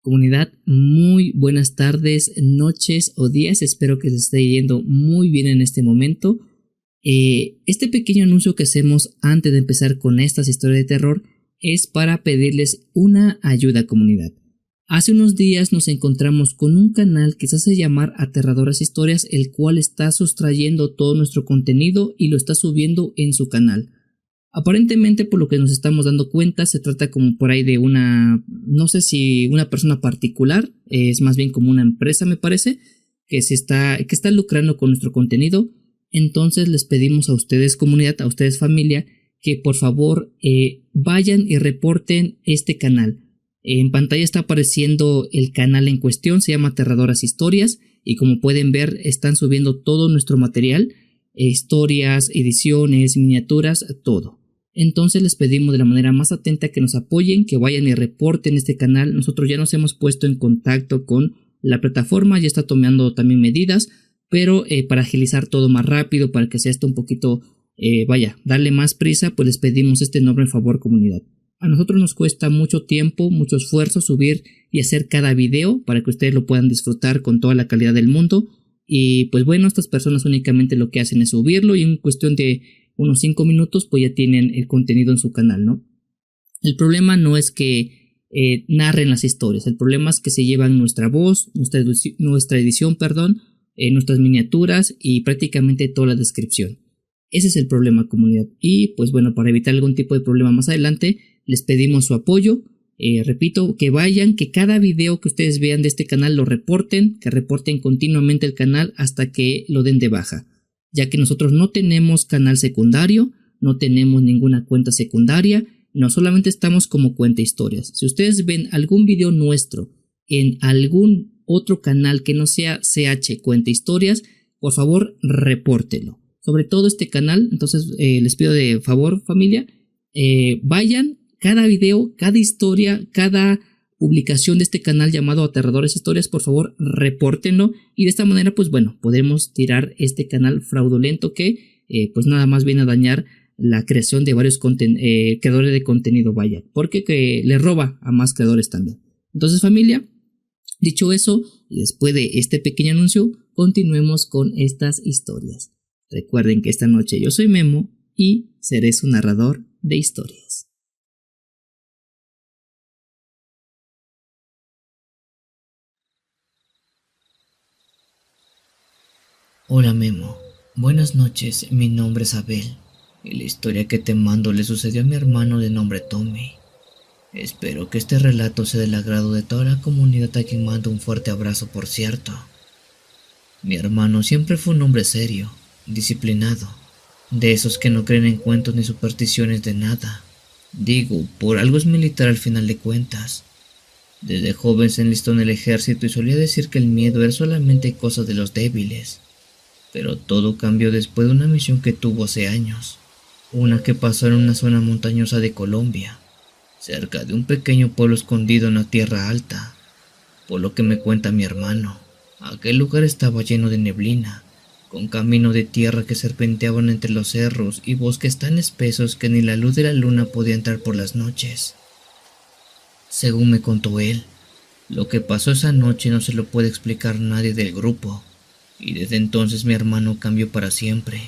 Comunidad, muy buenas tardes, noches o días. Espero que se esté yendo muy bien en este momento. Este pequeño anuncio que hacemos antes de empezar con estas historias de terror es para pedirles una ayuda, comunidad. Hace unos días nos encontramos con un canal que se hace llamar Aterradoras Historias, el cual está sustrayendo todo nuestro contenido y lo está subiendo en su canal. Aparentemente, por lo que nos estamos dando cuenta, se trata como por ahí de no sé si una persona particular, es más bien como una empresa, me parece, que está lucrando con nuestro contenido. Entonces les pedimos a ustedes, comunidad, a ustedes, familia, que por favor vayan y reporten este canal. En pantalla está apareciendo el canal en cuestión, se llama Aterradoras Historias, y como pueden ver están subiendo todo nuestro material, historias, ediciones, miniaturas, todo. Entonces les pedimos de la manera más atenta que nos apoyen, que vayan y reporten este canal. Nosotros ya nos hemos puesto en contacto con la plataforma, ya está tomando también medidas, pero para agilizar todo más rápido, para que sea esto un poquito, darle más prisa, pues les pedimos este enorme favor, comunidad. A nosotros nos cuesta mucho tiempo, mucho esfuerzo subir y hacer cada video para que ustedes lo puedan disfrutar con toda la calidad del mundo. Y pues bueno, estas personas únicamente lo que hacen es subirlo y en cuestión de unos 5 minutos pues ya tienen el contenido en su canal, ¿no? El problema no es que narren las historias, el problema es que se llevan nuestra voz, nuestra edición, nuestras miniaturas y prácticamente toda la descripción. Ese es el problema, comunidad. Y pues bueno, para evitar algún tipo de problema más adelante, les pedimos su apoyo. Repito, que vayan, que cada video que ustedes vean de este canal lo reporten, que reporten continuamente el canal hasta que lo den de baja, ya que nosotros no tenemos canal secundario, no tenemos ninguna cuenta secundaria, no solamente estamos como cuenta historias. Si ustedes ven algún video nuestro en algún otro canal que no sea CH Cuenta Historias, por favor repórtelo. Sobre todo este canal, entonces les pido de favor, familia, vayan. Cada video, cada historia, cada publicación de este canal llamado Aterradoras Historias, por favor, repórtenlo. Y de esta manera, pues bueno, podremos tirar este canal fraudulento que pues nada más viene a dañar la creación de varios creadores de contenido, porque que le roba a más creadores también. Entonces, familia, dicho eso, y después de este pequeño anuncio, continuemos con estas historias. Recuerden que esta noche yo soy Memo y seré su narrador de historias. Hola Memo, buenas noches, mi nombre es Abel y la historia que te mando le sucedió a mi hermano de nombre Tommy. Espero que este relato sea del agrado de toda la comunidad, a quien mando un fuerte abrazo, por cierto. Mi hermano siempre fue un hombre serio, disciplinado, de esos que no creen en cuentos ni supersticiones de nada. Digo, por algo es militar al final de cuentas. Desde joven se enlistó en el ejército y solía decir que el miedo era solamente cosa de los débiles. Pero todo cambió después de una misión que tuvo hace años, una que pasó en una zona montañosa de Colombia, cerca de un pequeño pueblo escondido en la tierra alta. Por lo que me cuenta mi hermano, aquel lugar estaba lleno de neblina, con caminos de tierra que serpenteaban entre los cerros y bosques tan espesos que ni la luz de la luna podía entrar por las noches. Según me contó él, lo que pasó esa noche no se lo puede explicar nadie del grupo. Y desde entonces mi hermano cambió para siempre.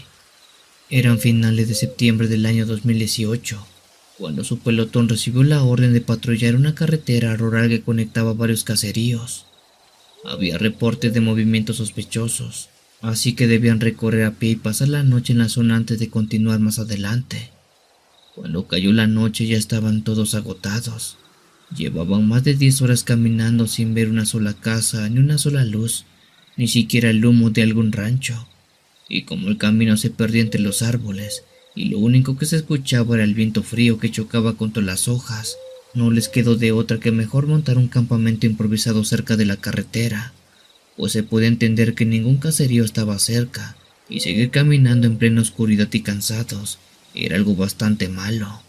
Eran finales de septiembre del año 2018, cuando su pelotón recibió la orden de patrullar una carretera rural que conectaba varios caseríos. Había reportes de movimientos sospechosos, así que debían recorrer a pie y pasar la noche en la zona antes de continuar más adelante. Cuando cayó la noche ya estaban todos agotados. Llevaban más de 10 horas caminando sin ver una sola casa ni una sola luz, ni siquiera el humo de algún rancho, y como el camino se perdía entre los árboles y lo único que se escuchaba era el viento frío que chocaba contra las hojas, no les quedó de otra que mejor montar un campamento improvisado cerca de la carretera, pues se podía entender que ningún caserío estaba cerca, y seguir caminando en plena oscuridad y cansados era algo bastante malo.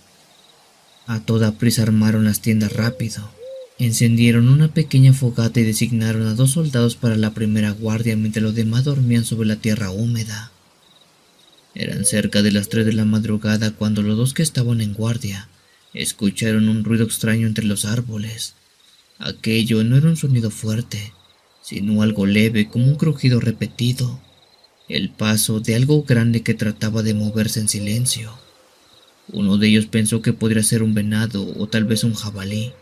A toda prisa armaron las tiendas rápido. Encendieron una pequeña fogata y designaron a 2 soldados para la primera guardia mientras los demás dormían sobre la tierra húmeda. Eran cerca de las 3 de la madrugada cuando los 2 que estaban en guardia escucharon un ruido extraño entre los árboles. Aquello no era un sonido fuerte, sino algo leve como un crujido repetido, el paso de algo grande que trataba de moverse en silencio. Uno de ellos pensó que podría ser un venado o tal vez un jabalí,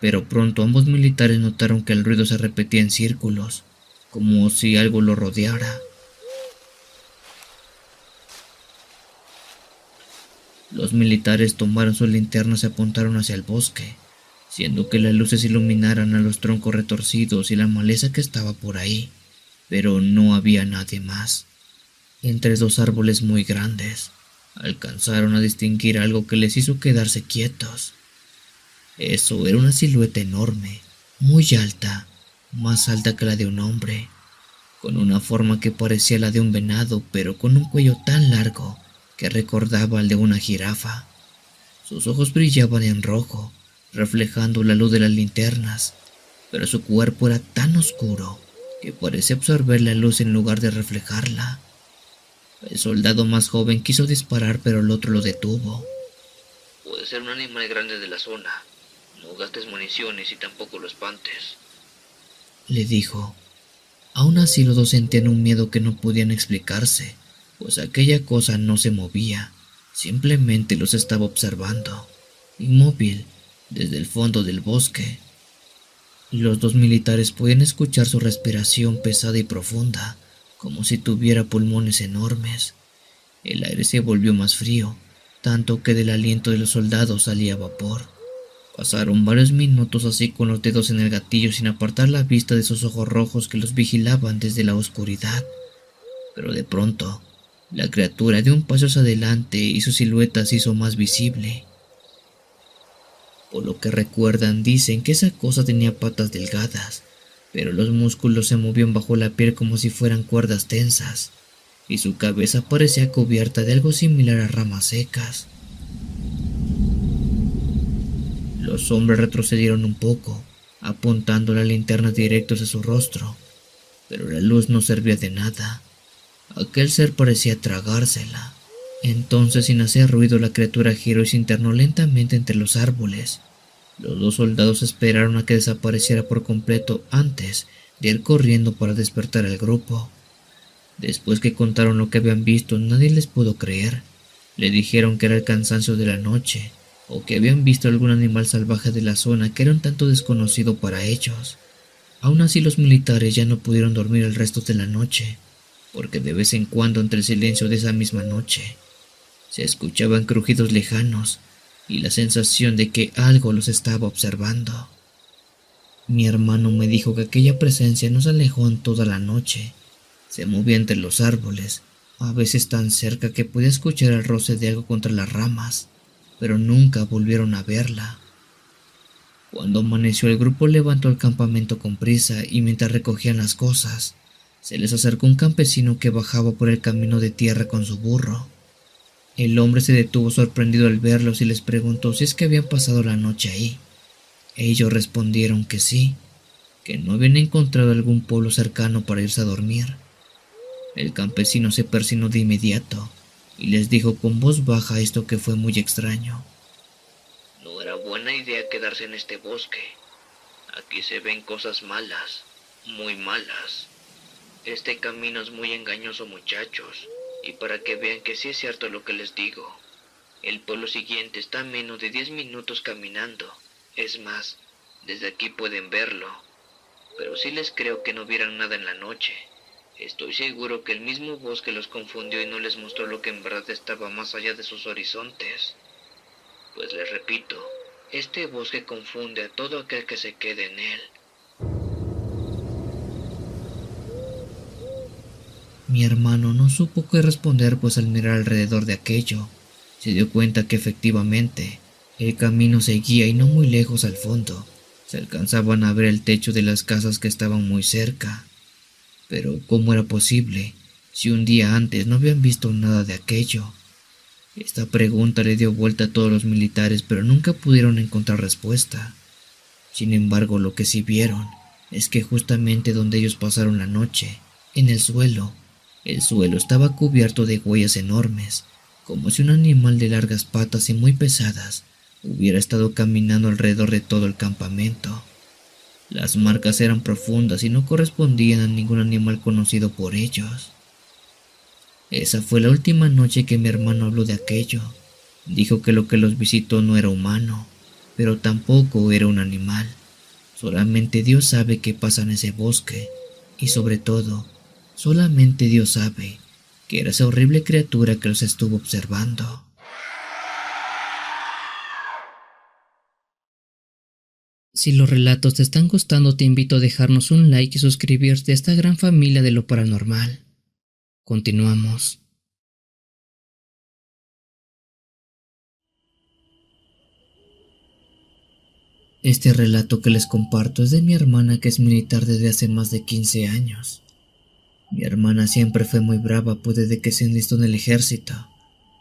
pero pronto ambos militares notaron que el ruido se repetía en círculos, como si algo lo rodeara. Los militares tomaron sus linternas y apuntaron hacia el bosque, haciendo que las luces iluminaran a los troncos retorcidos y la maleza que estaba por ahí, pero no había nadie más. Entre dos árboles muy grandes, alcanzaron a distinguir algo que les hizo quedarse quietos. Eso era una silueta enorme, muy alta, más alta que la de un hombre, con una forma que parecía la de un venado, pero con un cuello tan largo que recordaba al de una jirafa. Sus ojos brillaban en rojo, reflejando la luz de las linternas, pero su cuerpo era tan oscuro que parecía absorber la luz en lugar de reflejarla. El soldado más joven quiso disparar, pero el otro lo detuvo. Puede ser un animal grande de la zona. No gastes municiones y tampoco lo espantes, le dijo. Aún así los dos sentían un miedo que no podían explicarse, pues aquella cosa no se movía, simplemente los estaba observando, inmóvil, desde el fondo del bosque. Los dos militares podían escuchar su respiración pesada y profunda, como si tuviera pulmones enormes. El aire se volvió más frío, tanto que del aliento de los soldados salía vapor. Pasaron varios minutos así con los dedos en el gatillo sin apartar la vista de esos ojos rojos que los vigilaban desde la oscuridad. Pero de pronto, la criatura dio un paso hacia adelante y su silueta se hizo más visible. Por lo que recuerdan, dicen que esa cosa tenía patas delgadas, pero los músculos se movían bajo la piel como si fueran cuerdas tensas, y su cabeza parecía cubierta de algo similar a ramas secas. Los hombres retrocedieron un poco, apuntando la linterna directo hacia su rostro, pero la luz no servía de nada. Aquel ser parecía tragársela. Entonces, sin hacer ruido, la criatura giró y se internó lentamente entre los árboles. Los dos soldados esperaron a que desapareciera por completo antes de ir corriendo para despertar al grupo. Después que contaron lo que habían visto, nadie les pudo creer. Le dijeron que era el cansancio de la noche, o que habían visto algún animal salvaje de la zona que era un tanto desconocido para ellos. Aún así, los militares ya no pudieron dormir el resto de la noche, porque de vez en cuando entre el silencio de esa misma noche se escuchaban crujidos lejanos y la sensación de que algo los estaba observando. Mi hermano me dijo que aquella presencia no se alejó en toda la noche. Se movía entre los árboles, a veces tan cerca que podía escuchar el roce de algo contra las ramas, pero nunca volvieron a verla. Cuando amaneció, el grupo levantó el campamento con prisa y mientras recogían las cosas, se les acercó un campesino que bajaba por el camino de tierra con su burro. El hombre se detuvo sorprendido al verlos y les preguntó si es que habían pasado la noche ahí. Ellos respondieron que sí, que no habían encontrado algún pueblo cercano para irse a dormir. El campesino se persinó de inmediato y les dijo con voz baja esto que fue muy extraño. No era buena idea quedarse en este bosque. Aquí se ven cosas malas, muy malas. Este camino es muy engañoso, muchachos, y para que vean que sí es cierto lo que les digo, el pueblo siguiente está a menos de 10 minutos caminando. Es más, desde aquí pueden verlo. Pero sí les creo que no vieran nada en la noche. Estoy seguro que el mismo bosque los confundió y no les mostró lo que en verdad estaba más allá de sus horizontes. Pues les repito, este bosque confunde a todo aquel que se quede en él. Mi hermano no supo qué responder, pues al mirar alrededor de aquello, se dio cuenta que efectivamente el camino seguía y no muy lejos al fondo se alcanzaban a ver el techo de las casas que estaban muy cerca. Pero ¿cómo era posible si un día antes no habían visto nada de aquello? Esta pregunta le dio vuelta a todos los militares, pero nunca pudieron encontrar respuesta. Sin embargo, lo que sí vieron es que justamente donde ellos pasaron la noche, en el suelo estaba cubierto de huellas enormes, como si un animal de largas patas y muy pesadas hubiera estado caminando alrededor de todo el campamento. Las marcas eran profundas y no correspondían a ningún animal conocido por ellos. Esa fue la última noche que mi hermano habló de aquello. Dijo que lo que los visitó no era humano, pero tampoco era un animal. Solamente Dios sabe qué pasa en ese bosque, y sobre todo, solamente Dios sabe que era esa horrible criatura que los estuvo observando. Si los relatos te están gustando, te invito a dejarnos un like y suscribirte a esta gran familia de lo paranormal. Continuamos. Este relato que les comparto es de mi hermana, que es militar desde hace más de 15 años. Mi hermana siempre fue muy brava, pues desde que se enlistó en el ejército,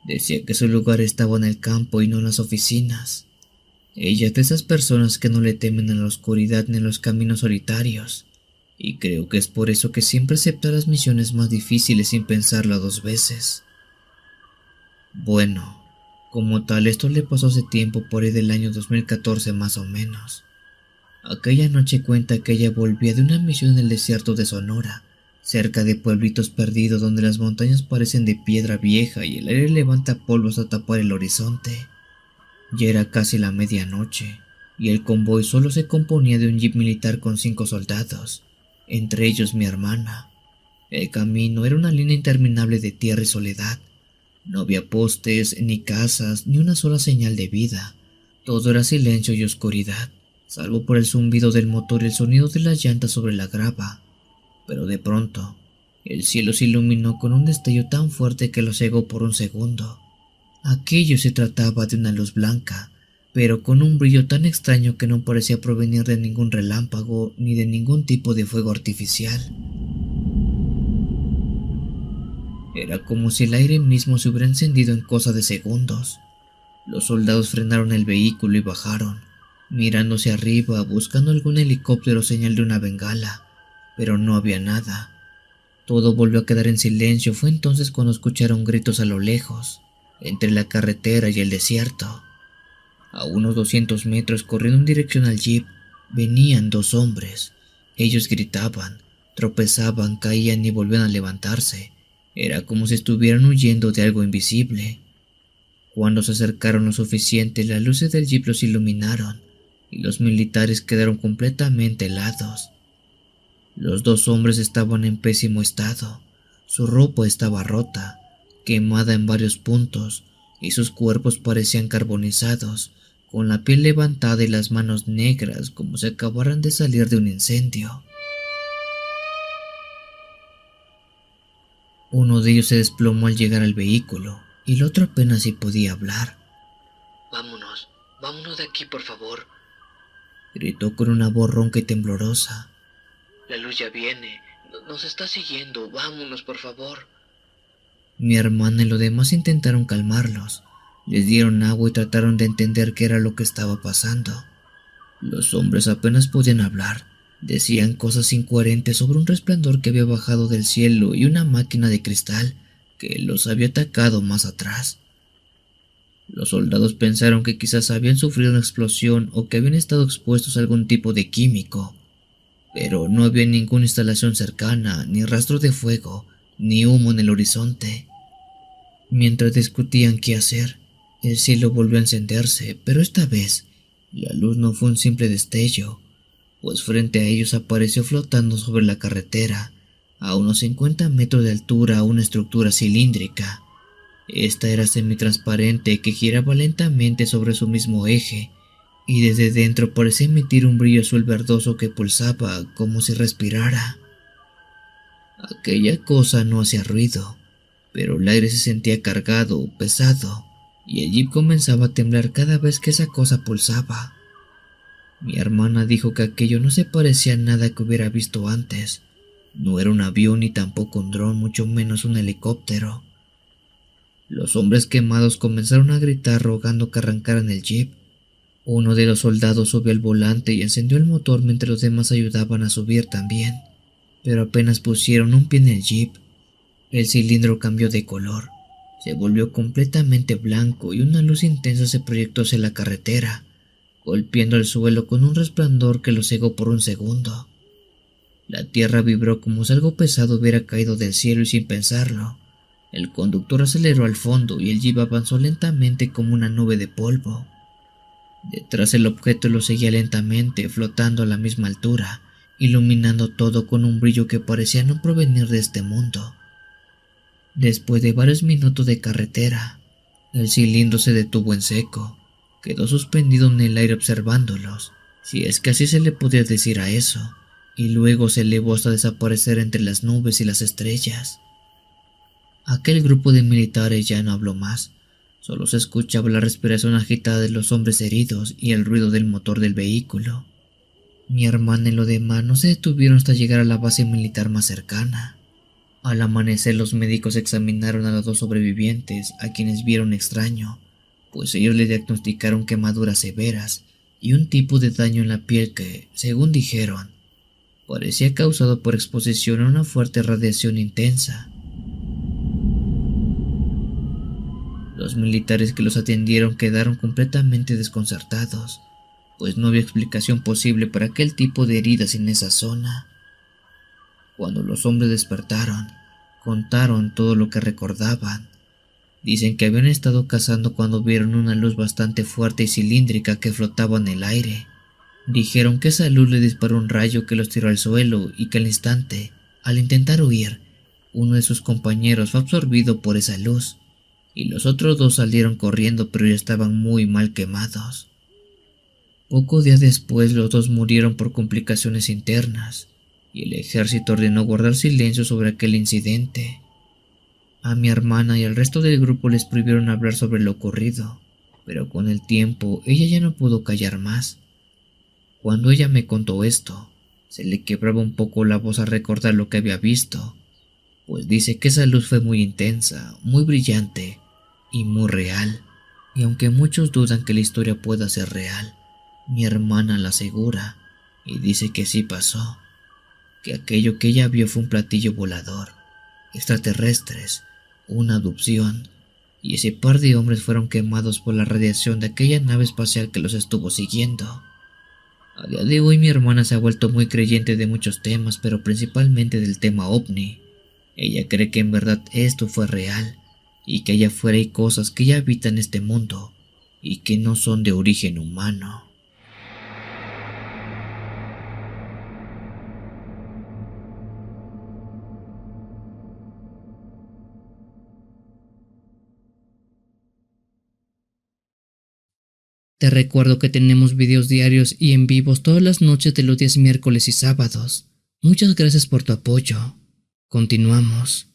decía que su lugar estaba en el campo y no en las oficinas. Ella es de esas personas que no le temen a la oscuridad ni a los caminos solitarios, y creo que es por eso que siempre acepta las misiones más difíciles sin pensarlo 2 veces. Bueno, como tal, esto le pasó hace tiempo, por ahí del año 2014 más o menos. Aquella noche cuenta que ella volvía de una misión en el desierto de Sonora, cerca de pueblitos perdidos donde las montañas parecen de piedra vieja y el aire levanta polvo hasta tapar el horizonte. Ya era casi la medianoche, y el convoy solo se componía de un jeep militar con 5 soldados, entre ellos mi hermana. El camino era una línea interminable de tierra y soledad. No había postes, ni casas, ni una sola señal de vida. Todo era silencio y oscuridad, salvo por el zumbido del motor y el sonido de las llantas sobre la grava. Pero de pronto, el cielo se iluminó con un destello tan fuerte que lo cegó por un segundo. Aquello se trataba de una luz blanca, pero con un brillo tan extraño que no parecía provenir de ningún relámpago ni de ningún tipo de fuego artificial. Era como si el aire mismo se hubiera encendido en cosa de segundos. Los soldados frenaron el vehículo y bajaron, mirándose arriba, buscando algún helicóptero o señal de una bengala, pero no había nada. Todo volvió a quedar en silencio. Fue entonces cuando escucharon gritos a lo lejos, entre la carretera y el desierto. A unos 200 metros, corriendo en dirección al jeep, venían 2 hombres. Ellos gritaban, tropezaban, caían y volvían a levantarse. Era como si estuvieran huyendo de algo invisible. Cuando se acercaron lo suficiente, las luces del jeep los iluminaron y los militares quedaron completamente helados. Los 2 hombres estaban en pésimo estado. Su ropa estaba rota, quemada en varios puntos, y sus cuerpos parecían carbonizados, con la piel levantada y las manos negras como si acabaran de salir de un incendio. Uno de ellos se desplomó al llegar al vehículo, y el otro apenas si podía hablar. Vámonos de aquí, por favor. Gritó con una voz ronca y temblorosa. La luz ya viene, nos está siguiendo, vámonos, por favor. Mi hermana y los demás intentaron calmarlos. Les dieron agua y trataron de entender qué era lo que estaba pasando. Los hombres apenas podían hablar. Decían cosas incoherentes sobre un resplandor que había bajado del cielo y una máquina de cristal que los había atacado más atrás. Los soldados pensaron que quizás habían sufrido una explosión o que habían estado expuestos a algún tipo de químico, pero no había ninguna instalación cercana, ni rastro de fuego, ni humo en el horizonte. Mientras discutían qué hacer, el cielo volvió a encenderse, pero esta vez la luz no fue un simple destello, pues frente a ellos apareció flotando sobre la carretera, a unos 50 metros de altura, una estructura cilíndrica. Esta era semitransparente, que giraba lentamente sobre su mismo eje, y desde dentro parecía emitir un brillo azul verdoso que pulsaba como si respirara. Aquella cosa no hacía ruido, pero el aire se sentía cargado, pesado, y el jeep comenzaba a temblar cada vez que esa cosa pulsaba. Mi hermana dijo que aquello no se parecía a nada que hubiera visto antes. No era un avión ni tampoco un dron, mucho menos un helicóptero. Los hombres quemados comenzaron a gritar rogando que arrancaran el jeep. Uno de los soldados subió al volante y encendió el motor mientras los demás ayudaban a subir también. Pero apenas pusieron un pie en el jeep, el cilindro cambió de color. Se volvió completamente blanco y una luz intensa se proyectó hacia la carretera. golpeando el suelo con un resplandor que lo cegó por un segundo. La tierra vibró como si algo pesado hubiera caído del cielo y sin pensarlo, el conductor aceleró al fondo y el jeep avanzó lentamente como una nube de polvo. Detrás el objeto lo seguía lentamente, flotando a la misma altura, iluminando todo con un brillo que parecía no provenir de este mundo. Después de varios minutos de carretera, el cilindro se detuvo en seco. Quedó suspendido en el aire observándolos, si es que así se le podía decir a eso, y luego se elevó hasta desaparecer entre las nubes y las estrellas. Aquel grupo de militares ya no habló más, solo se escuchaba la respiración agitada de los hombres heridos y el ruido del motor del vehículo. Mi hermana y los demás no se detuvieron hasta llegar a la base militar más cercana. Al amanecer los médicos examinaron a los dos sobrevivientes, a quienes vieron extraño, pues ellos le diagnosticaron quemaduras severas y un tipo de daño en la piel que, según dijeron, parecía causado por exposición a una fuerte radiación intensa. Los militares que los atendieron quedaron completamente desconcertados, pues no había explicación posible para aquel tipo de heridas en esa zona. Cuando los hombres despertaron, contaron todo lo que recordaban. Dicen que habían estado cazando cuando vieron una luz bastante fuerte y cilíndrica que flotaba en el aire. Dijeron que esa luz le disparó un rayo que los tiró al suelo y que al instante, al intentar huir, uno de sus compañeros fue absorbido por esa luz, y los otros dos salieron corriendo pero ya estaban muy mal quemados. Pocos días después los dos murieron por complicaciones internas, y el ejército ordenó guardar silencio sobre aquel incidente. A mi hermana y al resto del grupo les prohibieron hablar sobre lo ocurrido, pero con el tiempo ella ya no pudo callar más. Cuando ella me contó esto, se le quebraba un poco la voz al recordar lo que había visto, pues dice que esa luz fue muy intensa, muy brillante y muy real, y aunque muchos dudan que la historia pueda ser real, mi hermana la asegura y dice que sí pasó, que aquello que ella vio fue un platillo volador, extraterrestres, una abducción, y ese par de hombres fueron quemados por la radiación de aquella nave espacial que los estuvo siguiendo. A día de hoy mi hermana se ha vuelto muy creyente de muchos temas, pero principalmente del tema ovni. Ella cree que en verdad esto fue real, y que allá afuera hay cosas que ya habitan este mundo, y que no son de origen humano. Te recuerdo que tenemos videos diarios y en vivos todas las noches de los días miércoles y sábados. Muchas gracias por tu apoyo. Continuamos.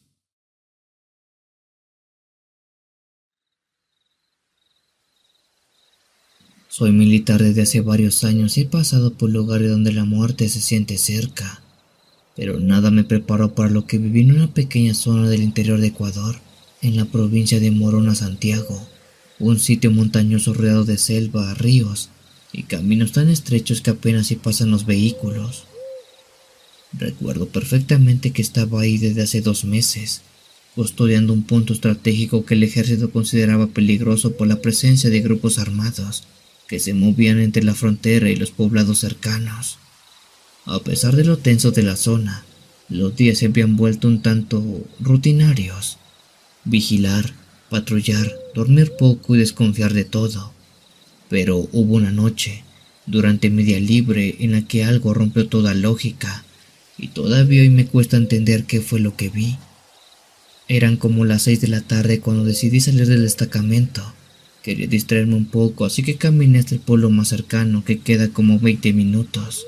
Soy militar desde hace varios años y he pasado por lugares donde la muerte se siente cerca, pero nada me preparó para lo que viví en una pequeña zona del interior de Ecuador, en la provincia de Morona, Santiago. Un sitio montañoso rodeado de selva, ríos y caminos tan estrechos que apenas si pasan los vehículos. Recuerdo perfectamente que estaba ahí desde hace 2 meses, custodiando un punto estratégico que el ejército consideraba peligroso por la presencia de grupos armados que se movían entre la frontera y los poblados cercanos. A pesar de lo tenso de la zona, los días se habían vuelto un tanto rutinarios. Vigilar, patrullar, dormir poco y desconfiar de todo. Pero hubo una noche, durante mi día libre, en la que algo rompió toda lógica, y todavía hoy me cuesta entender qué fue lo que vi. Eran como las 6 de la tarde cuando decidí salir del destacamento. Quería distraerme un poco, así que caminé hasta el pueblo más cercano, que queda como 20 minutos.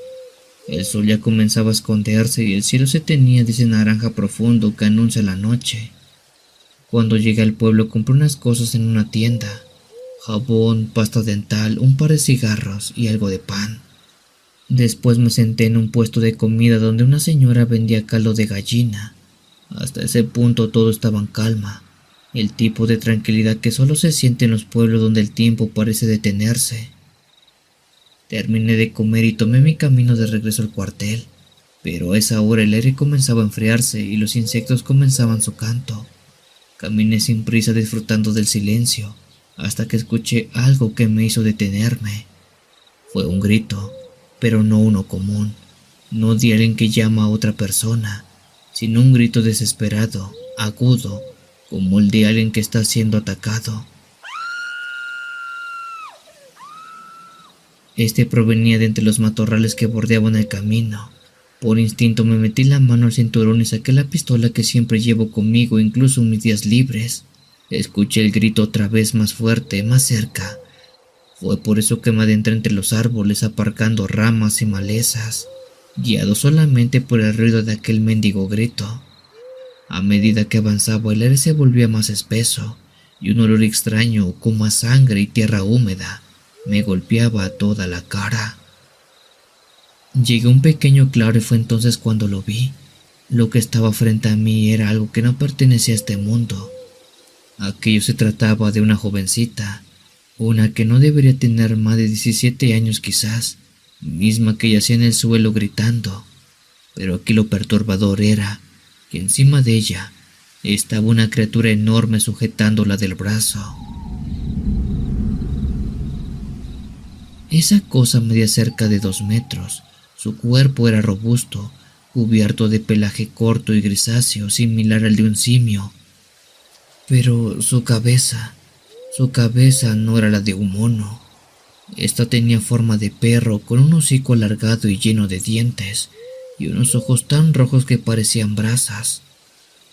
El sol ya comenzaba a esconderse y el cielo se tenía de ese naranja profundo que anuncia la noche. Cuando llegué al pueblo compré unas cosas en una tienda: jabón, pasta dental, un par de cigarros y algo de pan. Después me senté en un puesto de comida donde una señora vendía caldo de gallina. Hasta ese punto todo estaba en calma, el tipo de tranquilidad que solo se siente en los pueblos donde el tiempo parece detenerse. Terminé de comer y tomé mi camino de regreso al cuartel, pero a esa hora el aire comenzaba a enfriarse y los insectos comenzaban su canto. Caminé sin prisa disfrutando del silencio, hasta que escuché algo que me hizo detenerme. Fue un grito, pero no uno común, no de alguien que llama a otra persona, sino un grito desesperado, agudo, como el de alguien que está siendo atacado. Este provenía de entre los matorrales que bordeaban el camino. Por instinto me metí la mano al cinturón y saqué la pistola que siempre llevo conmigo, incluso en mis días libres. Escuché el grito otra vez más fuerte, más cerca. Fue por eso que me adentré entre los árboles, aparcando ramas y malezas, guiado solamente por el ruido de aquel mendigo grito. A medida que avanzaba, el aire se volvía más espeso, y un olor extraño, como a sangre y tierra húmeda, me golpeaba a toda la cara. Llegué a un pequeño claro y fue entonces cuando lo vi. Lo que estaba frente a mí era algo que no pertenecía a este mundo. Aquello se trataba de una jovencita, una que no debería tener más de 17 años quizás, misma que yacía en el suelo gritando. Pero aquí lo perturbador era que encima de ella estaba una criatura enorme sujetándola del brazo. Esa cosa medía cerca de 2 metros. Su cuerpo era robusto, cubierto de pelaje corto y grisáceo, similar al de un simio. Pero su cabeza no era la de un mono. Esta tenía forma de perro, con un hocico alargado y lleno de dientes, y unos ojos tan rojos que parecían brasas,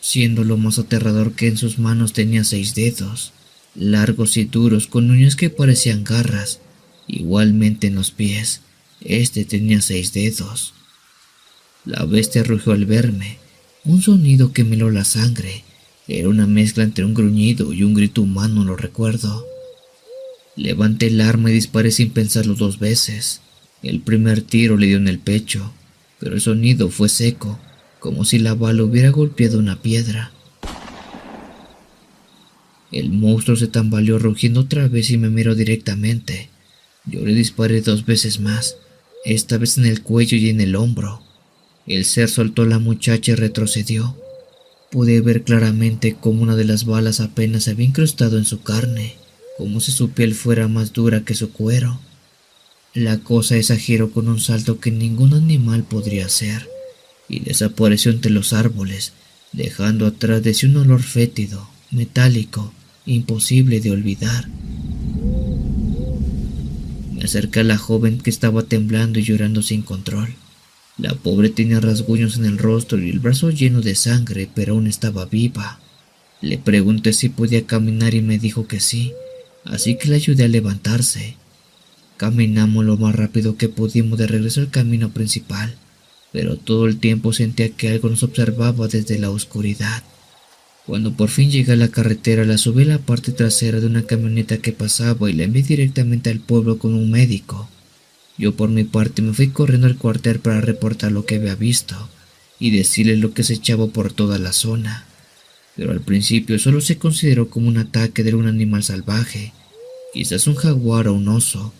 siendo lo más aterrador que en sus manos tenía 6 dedos, largos y duros, con uñas que parecían garras. Igualmente en los pies, este tenía 6 dedos. La bestia rugió al verme, un sonido que me heló la sangre. Era una mezcla entre un gruñido y un grito humano, lo recuerdo. Levanté el arma y disparé sin pensarlo 2 veces. El primer tiro le dio en el pecho, pero el sonido fue seco, como si la bala hubiera golpeado una piedra. El monstruo se tambaleó rugiendo otra vez y me miró directamente. Yo le disparé 2 veces más, esta vez en el cuello y en el hombro. El ser soltó a la muchacha y retrocedió. Pude ver claramente cómo una de las balas apenas se había incrustado en su carne, como si su piel fuera más dura que su cuero. La cosa esa giró con un salto que ningún animal podría hacer, y desapareció entre los árboles, dejando atrás de sí un olor fétido, metálico, imposible de olvidar. Me acerqué a la joven que estaba temblando y llorando sin control. La pobre tenía rasguños en el rostro y el brazo lleno de sangre, pero aún estaba viva. Le pregunté si podía caminar y me dijo que sí, así que le ayudé a levantarse. Caminamos lo más rápido que pudimos de regreso al camino principal, pero todo el tiempo sentía que algo nos observaba desde la oscuridad. Cuando por fin llegué a la carretera, la subí a la parte trasera de una camioneta que pasaba y la envié directamente al pueblo con un médico. Yo por mi parte me fui corriendo al cuartel para reportar lo que había visto y decirle lo que se echaba por toda la zona. Pero al principio solo se consideró como un ataque de un animal salvaje, quizás un jaguar o un oso,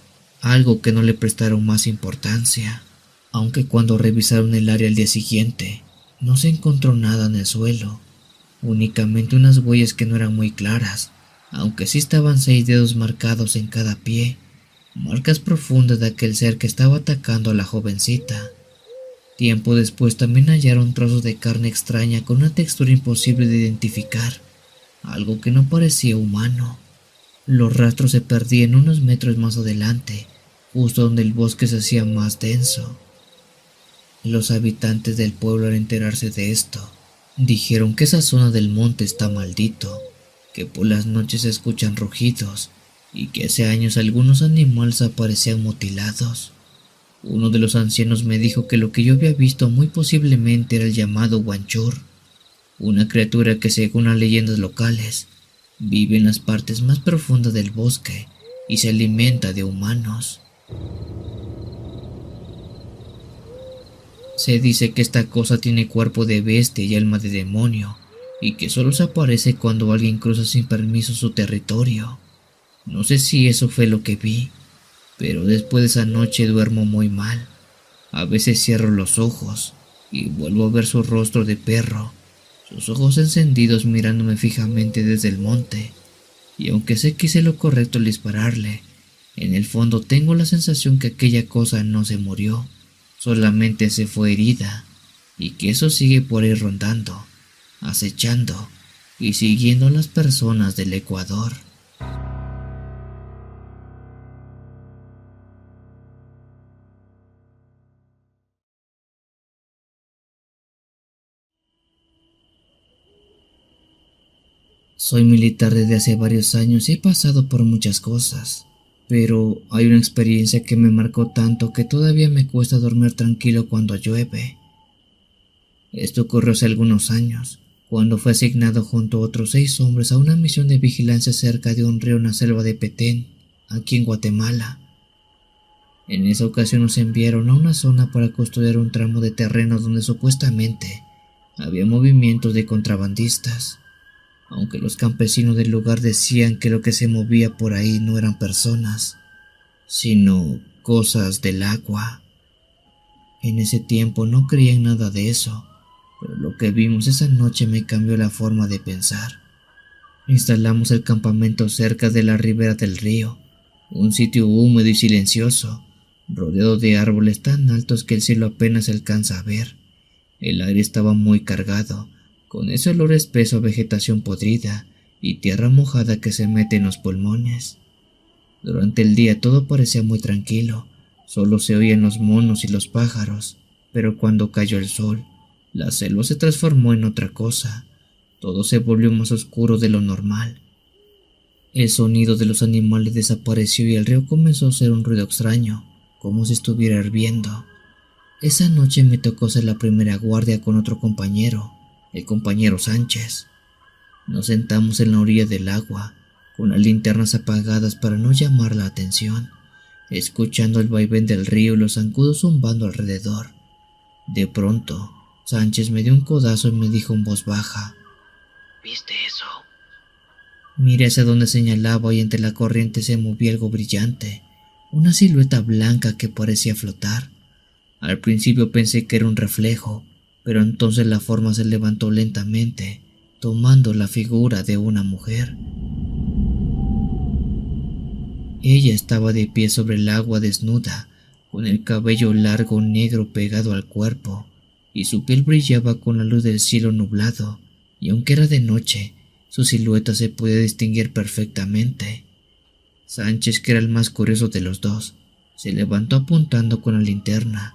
algo que no le prestaron más importancia. Aunque cuando revisaron el área al día siguiente, no se encontró nada en el suelo. Únicamente unas huellas que no eran muy claras, aunque sí estaban 6 dedos marcados en cada pie, marcas profundas de aquel ser que estaba atacando a la jovencita. Tiempo después también hallaron trozos de carne extraña con una textura imposible de identificar, algo que no parecía humano. Los rastros se perdían unos metros más adelante, justo donde el bosque se hacía más denso. Los habitantes del pueblo, al enterarse de esto, dijeron que esa zona del monte está maldito, que por las noches se escuchan rugidos y que hace años algunos animales aparecían mutilados. Uno de los ancianos me dijo que lo que yo había visto muy posiblemente era el llamado Wanchur, una criatura que según las leyendas locales vive en las partes más profundas del bosque y se alimenta de humanos. Se dice que esta cosa tiene cuerpo de bestia y alma de demonio, y que solo se aparece cuando alguien cruza sin permiso su territorio. No sé si eso fue lo que vi, pero después de esa noche duermo muy mal. A veces cierro los ojos y vuelvo a ver su rostro de perro, sus ojos encendidos mirándome fijamente desde el monte, y aunque sé que hice lo correcto al dispararle, En el fondo tengo la sensación que aquella cosa no se murió, solamente se fue herida, y que eso sigue por ahí rondando, acechando y siguiendo a las personas del Ecuador. Soy militar desde hace varios años y he pasado por muchas cosas, pero hay una experiencia que me marcó tanto que todavía me cuesta dormir tranquilo cuando llueve. Esto ocurrió hace algunos años, cuando fue asignado junto a otros 6 hombres a una misión de vigilancia cerca de un río en la selva de Petén, aquí en Guatemala. En esa ocasión nos enviaron a una zona para custodiar un tramo de terreno donde supuestamente había movimientos de contrabandistas, aunque los campesinos del lugar decían que lo que se movía por ahí no eran personas, sino cosas del agua. En ese tiempo no creía en nada de eso, pero lo que vimos esa noche me cambió la forma de pensar. Instalamos el campamento cerca de la ribera del río, un sitio húmedo y silencioso, rodeado de árboles tan altos que el cielo apenas se alcanza a ver. El aire estaba muy cargado, con ese olor espeso a vegetación podrida y tierra mojada que se mete en los pulmones. Durante el día todo parecía muy tranquilo, solo se oían los monos y los pájaros, pero cuando cayó el sol, la selva se transformó en otra cosa. Todo se volvió más oscuro de lo normal. El sonido de los animales desapareció y el río comenzó a hacer un ruido extraño, como si estuviera hirviendo. Esa noche me tocó ser la primera guardia con otro compañero, el compañero Sánchez. Nos sentamos en la orilla del agua, con las linternas apagadas para no llamar la atención, escuchando el vaivén del río y los zancudos zumbando alrededor. De pronto, Sánchez me dio un codazo y me dijo en voz baja: ¿Viste eso? Miré hacia donde señalaba y entre la corriente se movía algo brillante, una silueta blanca que parecía flotar. Al principio pensé que era un reflejo, pero entonces la forma se levantó lentamente, tomando la figura de una mujer. Ella estaba de pie sobre el agua desnuda, con el cabello largo negro pegado al cuerpo, y su piel brillaba con la luz del cielo nublado, y aunque era de noche, su silueta se podía distinguir perfectamente. Sánchez, que era el más curioso de los dos, se levantó apuntando con la linterna.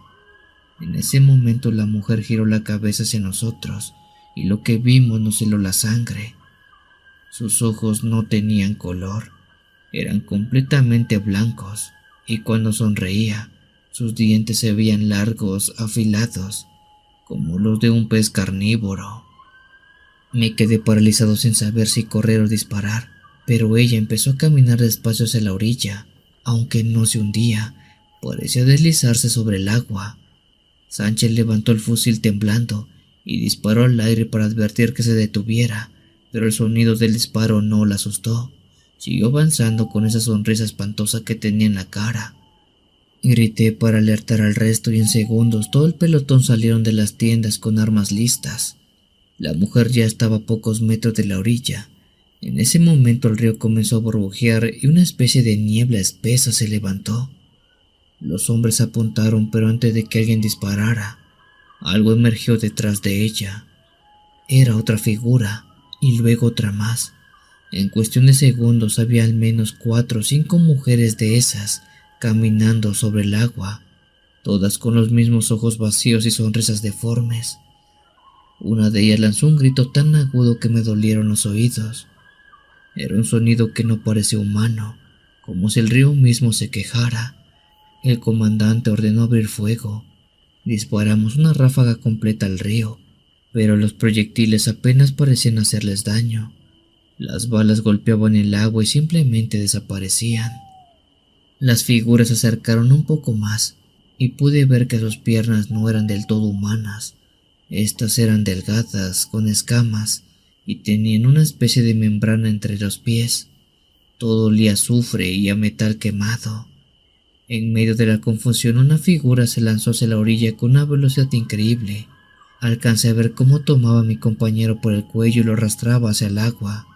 En ese momento la mujer giró la cabeza hacia nosotros, y lo que vimos nos heló la sangre. Sus ojos no tenían color, eran completamente blancos, y cuando sonreía, sus dientes se veían largos, afilados, como los de un pez carnívoro. Me quedé paralizado sin saber si correr o disparar, pero ella empezó a caminar despacio hacia la orilla, aunque no se hundía, parecía deslizarse sobre el agua. Sánchez levantó el fusil temblando y disparó al aire para advertir que se detuviera, pero el sonido del disparo no la asustó. Siguió avanzando con esa sonrisa espantosa que tenía en la cara. Grité para alertar al resto y en segundos todo el pelotón salieron de las tiendas con armas listas. La mujer ya estaba a pocos metros de la orilla. En ese momento el río comenzó a burbujear y una especie de niebla espesa se levantó. Los hombres apuntaron, pero antes de que alguien disparara, algo emergió detrás de ella. Era otra figura, y luego otra más. En cuestión de segundos había al menos 4 o 5 mujeres de esas caminando sobre el agua, todas con los mismos ojos vacíos y sonrisas deformes. Una de ellas lanzó un grito tan agudo que me dolieron los oídos. Era un sonido que no parecía humano, como si el río mismo se quejara. El comandante ordenó abrir fuego. Disparamos una ráfaga completa al río, pero los proyectiles apenas parecían hacerles daño. Las balas golpeaban el agua y simplemente desaparecían. Las figuras se acercaron un poco más y pude ver que sus piernas no eran del todo humanas. Estas eran delgadas, con escamas, y tenían una especie de membrana entre los pies. Todo olía a azufre y a metal quemado. En medio de la confusión, una figura se lanzó hacia la orilla con una velocidad increíble. Alcancé a ver cómo tomaba a mi compañero por el cuello y lo arrastraba hacia el agua.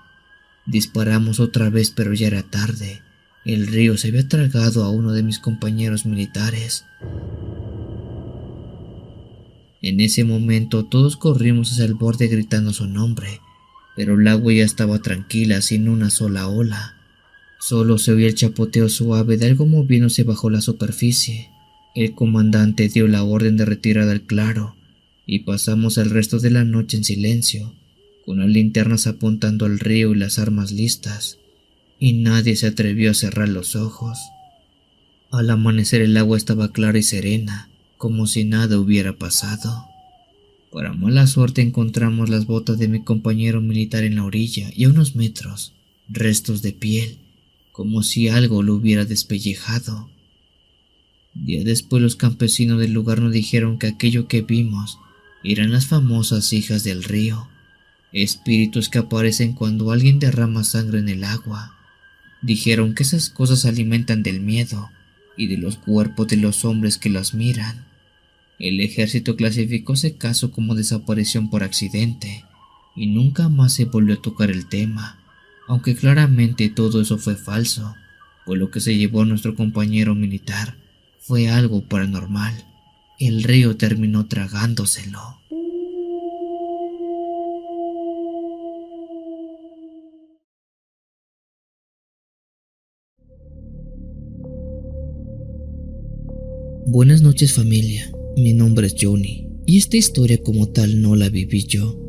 Disparamos otra vez, pero ya era tarde. El río se había tragado a uno de mis compañeros militares. En ese momento todos corrimos hacia el borde gritando su nombre, pero el agua ya estaba tranquila sin una sola ola. Solo se oía el chapoteo suave de algo moviéndose bajo la superficie. El comandante dio la orden de retirada al claro y pasamos el resto de la noche en silencio, con las linternas apuntando al río y las armas listas, y nadie se atrevió a cerrar los ojos. Al amanecer el agua estaba clara y serena, como si nada hubiera pasado. Para mala suerte encontramos las botas de mi compañero militar en la orilla y a unos metros, restos de piel, como si algo lo hubiera despellejado. Día después los campesinos del lugar nos dijeron que aquello que vimos eran las famosas hijas del río, espíritus que aparecen cuando alguien derrama sangre en el agua. Dijeron que esas cosas se alimentan del miedo y de los cuerpos de los hombres que las miran. El ejército clasificó ese caso como desaparición por accidente y nunca más se volvió a tocar el tema, aunque claramente todo eso fue falso, pues lo que se llevó a nuestro compañero militar fue algo paranormal. El río terminó tragándoselo. Buenas noches, familia. Mi nombre es Johnny y esta historia como tal no la viví yo,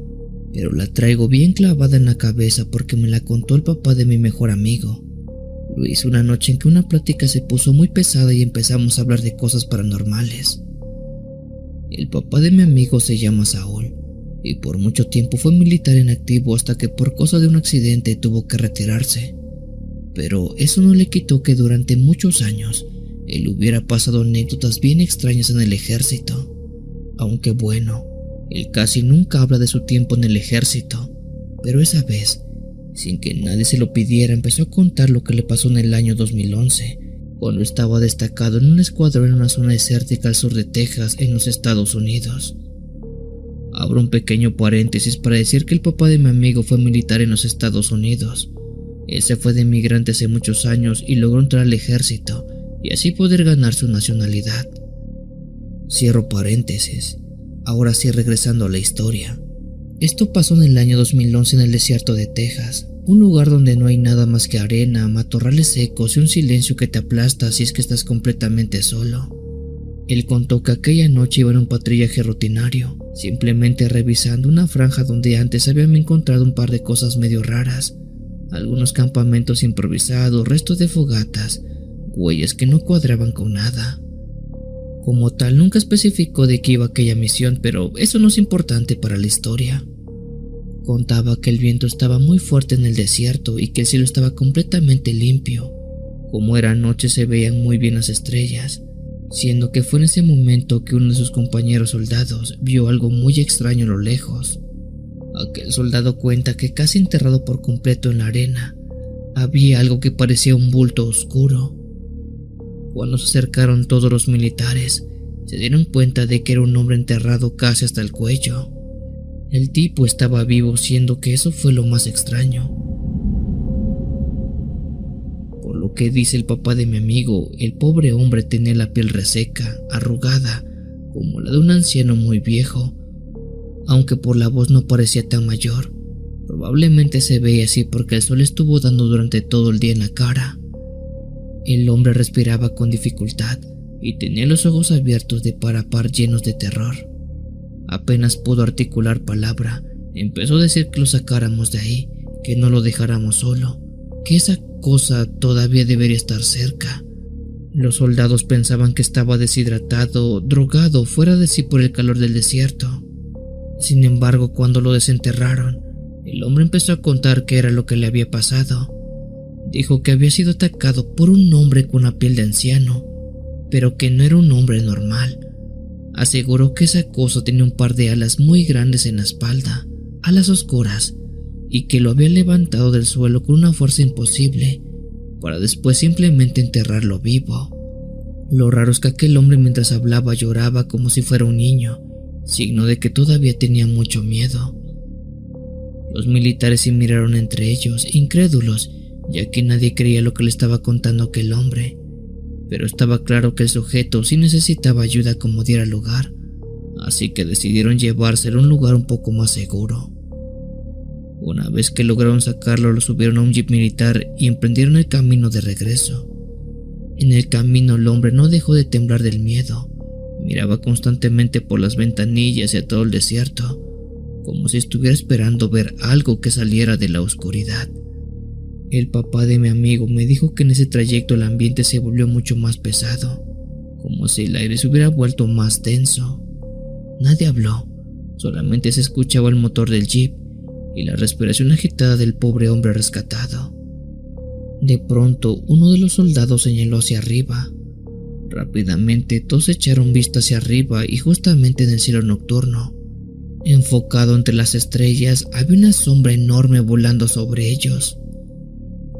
pero la traigo bien clavada en la cabeza porque me la contó el papá de mi mejor amigo. Lo hizo una noche en que una plática se puso muy pesada y empezamos a hablar de cosas paranormales. El papá de mi amigo se llama Saúl y por mucho tiempo fue militar en activo hasta que por causa de un accidente tuvo que retirarse. Pero eso no le quitó que durante muchos años él hubiera pasado anécdotas bien extrañas en el ejército. Aunque bueno, él casi nunca habla de su tiempo en el ejército, pero esa vez, sin que nadie se lo pidiera, empezó a contar lo que le pasó en el año 2011, cuando estaba destacado en un escuadrón en una zona desértica al sur de Texas, en los Estados Unidos. Abro un pequeño paréntesis para decir que el papá de mi amigo fue militar en los Estados Unidos. Él se fue de inmigrante hace muchos años y logró entrar al ejército y así poder ganar su nacionalidad. Cierro paréntesis. Ahora sí, regresando a la historia. Esto pasó en el año 2011 en el desierto de Texas, un lugar donde no hay nada más que arena, matorrales secos y un silencio que te aplasta si es que estás completamente solo. Él contó que aquella noche iba en un patrullaje rutinario, simplemente revisando una franja donde antes habían encontrado un par de cosas medio raras, algunos campamentos improvisados, restos de fogatas, huellas que no cuadraban con nada. Como tal, nunca especificó de qué iba aquella misión, pero eso no es importante para la historia. Contaba que el viento estaba muy fuerte en el desierto y que el cielo estaba completamente limpio. Como era noche se veían muy bien las estrellas, siendo que fue en ese momento que uno de sus compañeros soldados vio algo muy extraño a lo lejos. Aquel soldado cuenta que casi enterrado por completo en la arena, había algo que parecía un bulto oscuro. Cuando se acercaron todos los militares, se dieron cuenta de que era un hombre enterrado casi hasta el cuello. El tipo estaba vivo, siendo que eso fue lo más extraño. Por lo que dice el papá de mi amigo, el pobre hombre tenía la piel reseca, arrugada, como la de un anciano muy viejo, aunque por la voz no parecía tan mayor. Probablemente se veía así porque el sol estuvo dando durante todo el día en la cara. El hombre respiraba con dificultad y tenía los ojos abiertos de par a par llenos de terror. Apenas pudo articular palabra, empezó a decir que lo sacáramos de ahí, que no lo dejáramos solo, que esa cosa todavía debería estar cerca. Los soldados pensaban que estaba deshidratado, drogado, fuera de sí por el calor del desierto. Sin embargo, cuando lo desenterraron, el hombre empezó a contar qué era lo que le había pasado. Dijo que había sido atacado por un hombre con la piel de anciano, pero que no era un hombre normal. Aseguró que esa cosa tenía un par de alas muy grandes en la espalda, alas oscuras, y que lo había levantado del suelo con una fuerza imposible, para después simplemente enterrarlo vivo. Lo raro es que aquel hombre mientras hablaba lloraba como si fuera un niño, signo de que todavía tenía mucho miedo. Los militares se miraron entre ellos, incrédulos, ya que nadie creía lo que le estaba contando aquel hombre, pero estaba claro que el sujeto sí necesitaba ayuda como diera lugar, así que decidieron llevárselo a un lugar un poco más seguro. Una vez que lograron sacarlo, lo subieron a un jeep militar y emprendieron el camino de regreso. En el camino el hombre no dejó de temblar del miedo. Miraba constantemente por las ventanillas y a todo el desierto, como si estuviera esperando ver algo que saliera de la oscuridad. El papá de mi amigo me dijo que en ese trayecto el ambiente se volvió mucho más pesado, como si el aire se hubiera vuelto más denso. Nadie habló, solamente se escuchaba el motor del jeep y la respiración agitada del pobre hombre rescatado. De pronto, uno de los soldados señaló hacia arriba. Rápidamente todos echaron vista hacia arriba y justamente en el cielo nocturno, enfocado entre las estrellas, había una sombra enorme volando sobre ellos.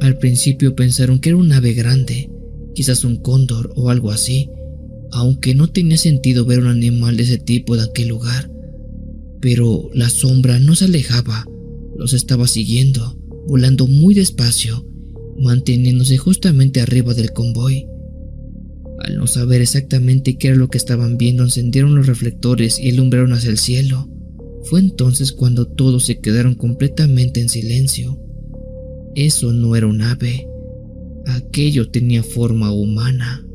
Al principio pensaron que era un ave grande, quizás un cóndor o algo así, aunque no tenía sentido ver un animal de ese tipo en aquel lugar. Pero la sombra no se alejaba, los estaba siguiendo, volando muy despacio, manteniéndose justamente arriba del convoy. Al no saber exactamente qué era lo que estaban viendo, encendieron los reflectores y alumbraron hacia el cielo. Fue entonces cuando todos se quedaron completamente en silencio. Eso no era un ave, aquello tenía forma humana.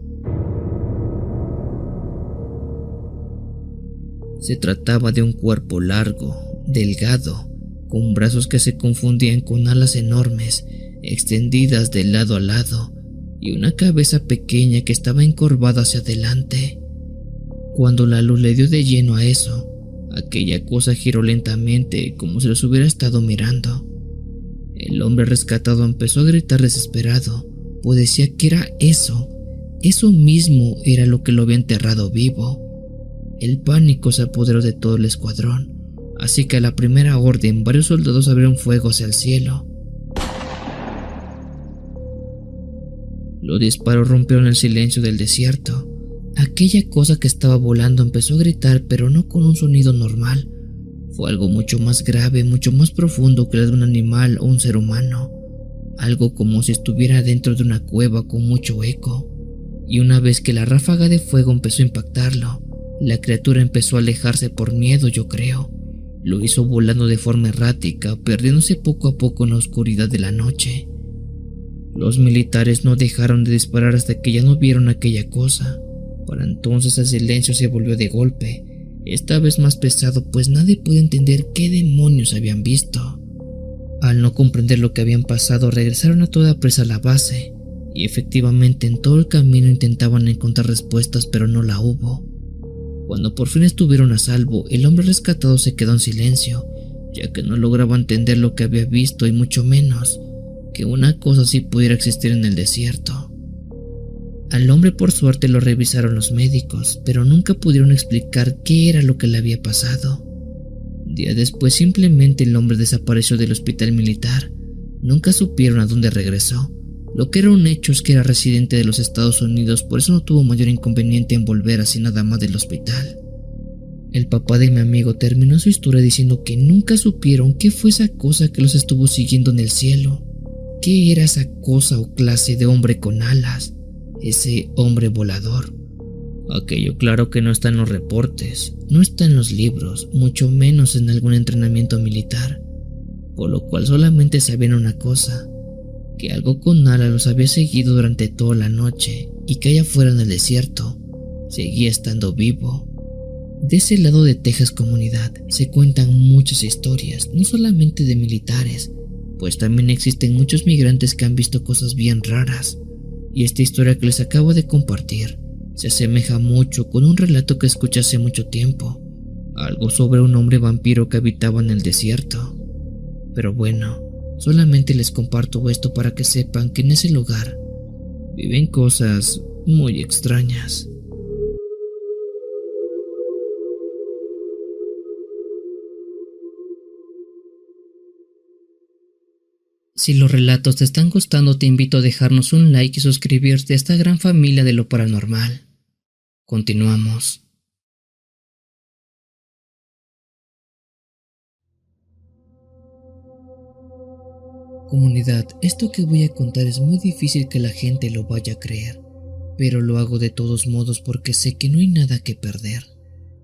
Se trataba de un cuerpo largo, delgado, con brazos que se confundían con alas enormes, extendidas de lado a lado, y una cabeza pequeña que estaba encorvada hacia adelante. Cuando la luz le dio de lleno a eso, aquella cosa giró lentamente como si los hubiera estado mirando. El hombre rescatado empezó a gritar desesperado, pues decía que era eso mismo era lo que lo había enterrado vivo. El pánico se apoderó de todo el escuadrón, así que a la primera orden varios soldados abrieron fuego hacia el cielo. Los disparos rompieron el silencio del desierto. Aquella cosa que estaba volando empezó a gritar, pero no con un sonido normal. Fue algo mucho más grave, mucho más profundo que el de un animal o un ser humano. Algo como si estuviera dentro de una cueva con mucho eco. Y una vez que la ráfaga de fuego empezó a impactarlo, la criatura empezó a alejarse por miedo, yo creo. Lo hizo volando de forma errática, perdiéndose poco a poco en la oscuridad de la noche. Los militares no dejaron de disparar hasta que ya no vieron aquella cosa. Para entonces el silencio se volvió de golpe, esta vez más pesado, pues nadie podía entender qué demonios habían visto. Al no comprender lo que habían pasado, regresaron a toda presa a la base, y efectivamente en todo el camino intentaban encontrar respuestas, pero no la hubo. Cuando por fin estuvieron a salvo, el hombre rescatado se quedó en silencio, ya que no lograba entender lo que había visto y mucho menos que una cosa así pudiera existir en el desierto. Al hombre por suerte lo revisaron los médicos, pero nunca pudieron explicar qué era lo que le había pasado. Días después simplemente el hombre desapareció del hospital militar. Nunca supieron a dónde regresó. Lo que era un hecho es que era residente de los Estados Unidos, por eso no tuvo mayor inconveniente en volver así nada más del hospital. El papá de mi amigo terminó su historia diciendo que nunca supieron qué fue esa cosa que los estuvo siguiendo en el cielo. ¿Qué era esa cosa o clase de hombre con alas? Ese hombre volador. Aquello claro que no está en los reportes, no está en los libros, mucho menos en algún entrenamiento militar, por lo cual solamente sabían una cosa, que algo con alas los había seguido durante toda la noche y que allá afuera en el desierto seguía estando vivo. De ese lado de Texas comunidad se cuentan muchas historias, no solamente de militares, pues también existen muchos migrantes que han visto cosas bien raras. Y esta historia que les acabo de compartir se asemeja mucho con un relato que escuché hace mucho tiempo, algo sobre un hombre vampiro que habitaba en el desierto. Pero bueno, solamente les comparto esto para que sepan que en ese lugar viven cosas muy extrañas. Si los relatos te están gustando, te invito a dejarnos un like y suscribirte a esta gran familia de lo paranormal. Continuamos. Comunidad, esto que voy a contar es muy difícil que la gente lo vaya a creer, pero lo hago de todos modos porque sé que no hay nada que perder.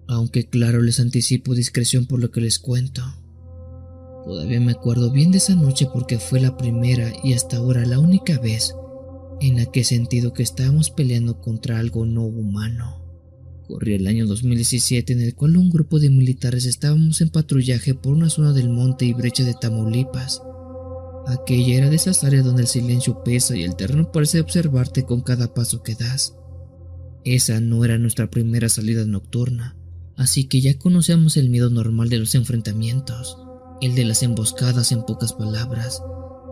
Aunque claro, les anticipo discreción por lo que les cuento. Todavía me acuerdo bien de esa noche porque fue la primera y hasta ahora la única vez en la que he sentido que estábamos peleando contra algo no humano. Corría el año 2017 en el cual un grupo de militares estábamos en patrullaje por una zona del monte y brecha de Tamaulipas. Aquella era de esas áreas donde el silencio pesa y el terreno parece observarte con cada paso que das. Esa no era nuestra primera salida nocturna, así que ya conocíamos el miedo normal de los enfrentamientos, el de las emboscadas en pocas palabras,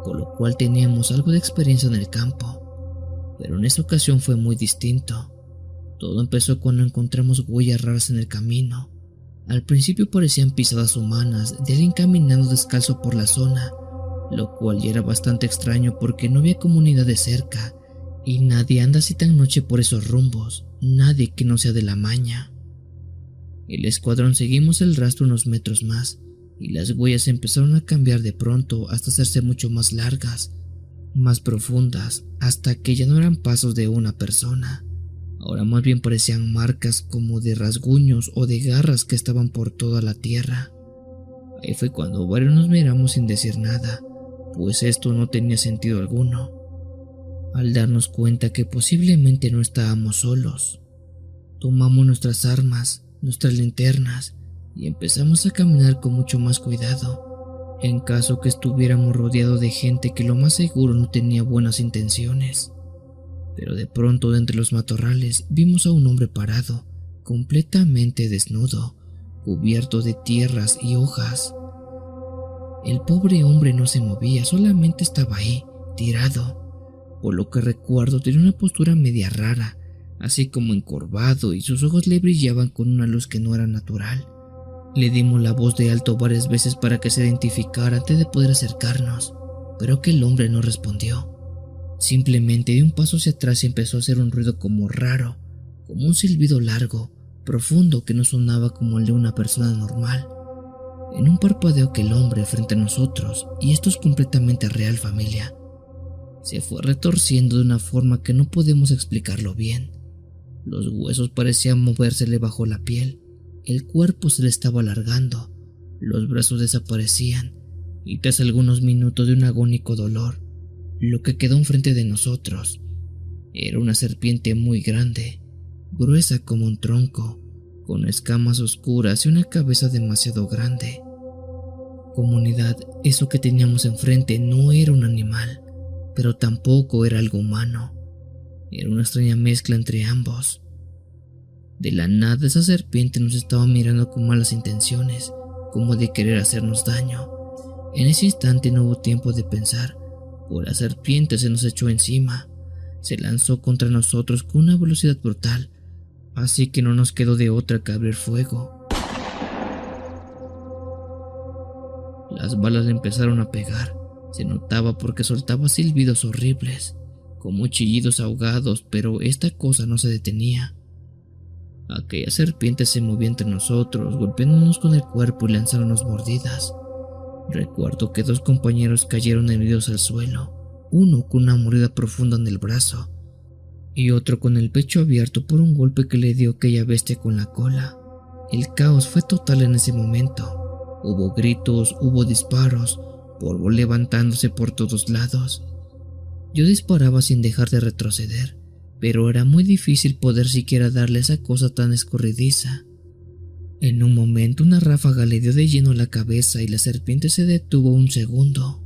con lo cual teníamos algo de experiencia en el campo. Pero en esta ocasión fue muy distinto. Todo empezó cuando encontramos huellas raras en el camino. Al principio parecían pisadas humanas de alguien caminando descalzo por la zona, lo cual ya era bastante extraño porque no había comunidad de cerca y nadie anda así tan noche por esos rumbos, nadie que no sea de la maña. El escuadrón seguimos el rastro unos metros más y las huellas empezaron a cambiar de pronto hasta hacerse mucho más largas, más profundas, hasta que ya no eran pasos de una persona. Ahora más bien parecían marcas como de rasguños o de garras que estaban por toda la tierra. Ahí fue cuando varios nos miramos sin decir nada, pues esto no tenía sentido alguno. Al darnos cuenta que posiblemente no estábamos solos, tomamos nuestras armas, nuestras linternas y empezamos a caminar con mucho más cuidado, en caso que estuviéramos rodeados de gente que lo más seguro no tenía buenas intenciones. Pero de pronto de entre los matorrales vimos a un hombre parado, completamente desnudo, cubierto de tierras y hojas. El pobre hombre no se movía, solamente estaba ahí, tirado. Por lo que recuerdo tenía una postura media rara, así como encorvado, y sus ojos le brillaban con una luz que no era natural. Le dimos la voz de alto varias veces para que se identificara antes de poder acercarnos, pero aquel hombre no respondió. Simplemente dio un paso hacia atrás y empezó a hacer un ruido como raro, como un silbido largo, profundo que no sonaba como el de una persona normal. En un parpadeo aquel hombre frente a nosotros, y esto es completamente real, familia, se fue retorciendo de una forma que no podemos explicarlo bien. Los huesos parecían movérsele bajo la piel, el cuerpo se le estaba alargando, los brazos desaparecían, y tras algunos minutos de un agónico dolor, lo que quedó enfrente de nosotros era una serpiente muy grande, gruesa como un tronco, con escamas oscuras y una cabeza demasiado grande. Comunidad, eso que teníamos enfrente no era un animal, pero tampoco era algo humano. Era una extraña mezcla entre ambos. De la nada esa serpiente nos estaba mirando con malas intenciones, como de querer hacernos daño. En ese instante no hubo tiempo de pensar, pues la serpiente se nos echó encima. Se lanzó contra nosotros con una velocidad brutal, así que no nos quedó de otra que abrir fuego. Las balas le empezaron a pegar, se notaba porque soltaba silbidos horribles, como chillidos ahogados, pero esta cosa no se detenía. Aquella serpiente se movía entre nosotros, golpeándonos con el cuerpo y lanzándonos mordidas. Recuerdo que dos compañeros cayeron heridos al suelo, uno con una mordida profunda en el brazo y otro con el pecho abierto por un golpe que le dio aquella bestia con la cola. El caos fue total en ese momento. Hubo gritos, hubo disparos, polvo levantándose por todos lados. Yo disparaba sin dejar de retroceder, pero era muy difícil poder siquiera darle esa cosa tan escurridiza. En un momento una ráfaga le dio de lleno a la cabeza y la serpiente se detuvo un segundo.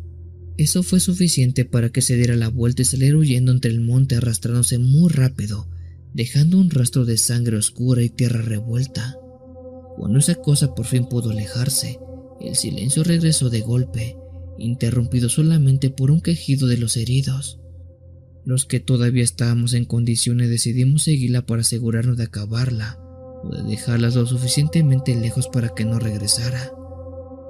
Eso fue suficiente para que se diera la vuelta y saliera huyendo entre el monte arrastrándose muy rápido, dejando un rastro de sangre oscura y tierra revuelta. Cuando esa cosa por fin pudo alejarse, el silencio regresó de golpe, interrumpido solamente por un quejido de los heridos. Los que todavía estábamos en condiciones decidimos seguirla para asegurarnos de acabarla o de dejarla lo suficientemente lejos para que no regresara.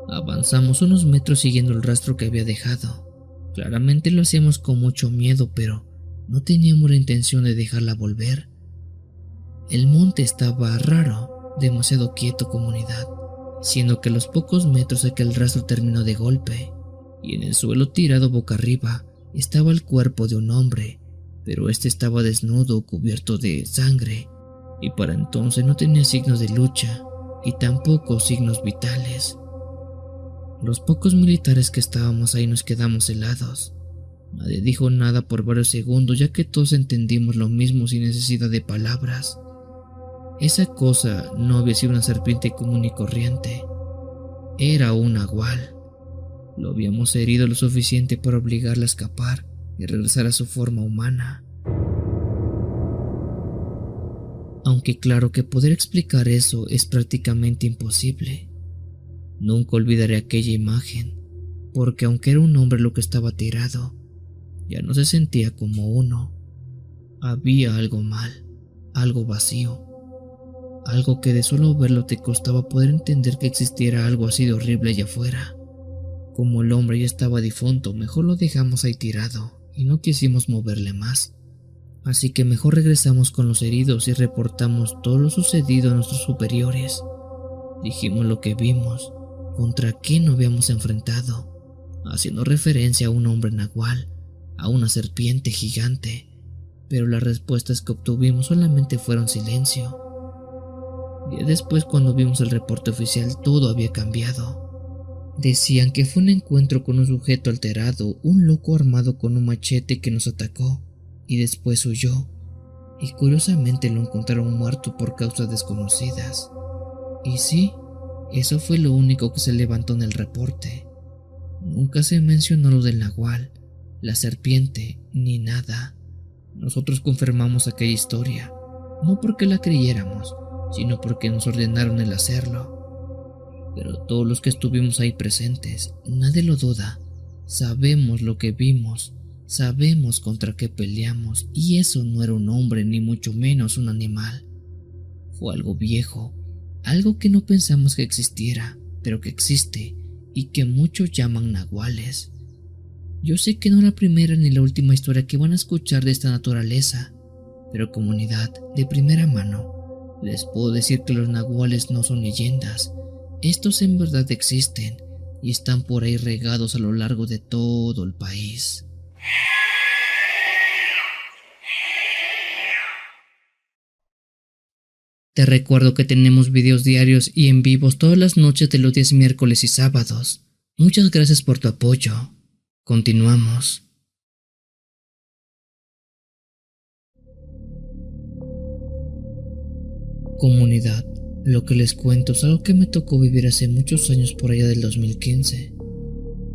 Avanzamos unos metros siguiendo el rastro que había dejado. Claramente lo hacíamos con mucho miedo, pero no teníamos la intención de dejarla volver. El monte estaba raro, demasiado quieto, comunidad, siendo que a los pocos metros aquel rastro terminó de golpe. y en el suelo tirado boca arriba estaba el cuerpo de un hombre, pero este estaba desnudo, cubierto de sangre, y para entonces no tenía signos de lucha y tampoco signos vitales. Los pocos militares que estábamos ahí nos quedamos helados. Nadie dijo nada por varios segundos, ya que todos entendimos lo mismo sin necesidad de palabras. Esa cosa no había sido una serpiente común y corriente. Era un nahual. Lo habíamos herido lo suficiente para obligarla a escapar y regresar a su forma humana. Aunque claro que poder explicar eso es prácticamente imposible. Nunca olvidaré aquella imagen, porque aunque era un hombre lo que estaba tirado, ya no se sentía como uno. Había algo mal, algo vacío, algo que de solo verlo te costaba poder entender que existiera algo así de horrible allá afuera. Como el hombre ya estaba difunto, mejor lo dejamos ahí tirado y no quisimos moverle más. Así que mejor regresamos con los heridos y reportamos todo lo sucedido a nuestros superiores. Dijimos lo que vimos, contra quién nos habíamos enfrentado, haciendo referencia a un hombre nahual, a una serpiente gigante, pero las respuestas que obtuvimos solamente fueron silencio. Y después, cuando vimos el reporte oficial, todo había cambiado. Decían que fue un encuentro con un sujeto alterado, un loco armado con un machete que nos atacó y después huyó, y curiosamente lo encontraron muerto por causas desconocidas. Y sí, eso fue lo único que se levantó en el reporte. Nunca se mencionó lo del nahual, la serpiente, ni nada. Nosotros confirmamos aquella historia, no porque la creyéramos, sino porque nos ordenaron el hacerlo. Pero todos los que estuvimos ahí presentes, nadie lo duda, sabemos lo que vimos, sabemos contra qué peleamos, y eso no era un hombre ni mucho menos un animal. Fue algo viejo, algo que no pensamos que existiera, pero que existe y que muchos llaman nahuales. Yo sé que no es la primera ni la última historia que van a escuchar de esta naturaleza, pero comunidad, de primera mano, les puedo decir que los nahuales no son leyendas. Estos en verdad existen y están por ahí regados a lo largo de todo el país. Te recuerdo que tenemos videos diarios y en vivos todas las noches de los días miércoles y sábados. Muchas gracias por tu apoyo. Continuamos. Comunidad, lo que les cuento es algo que me tocó vivir hace muchos años por allá del 2015.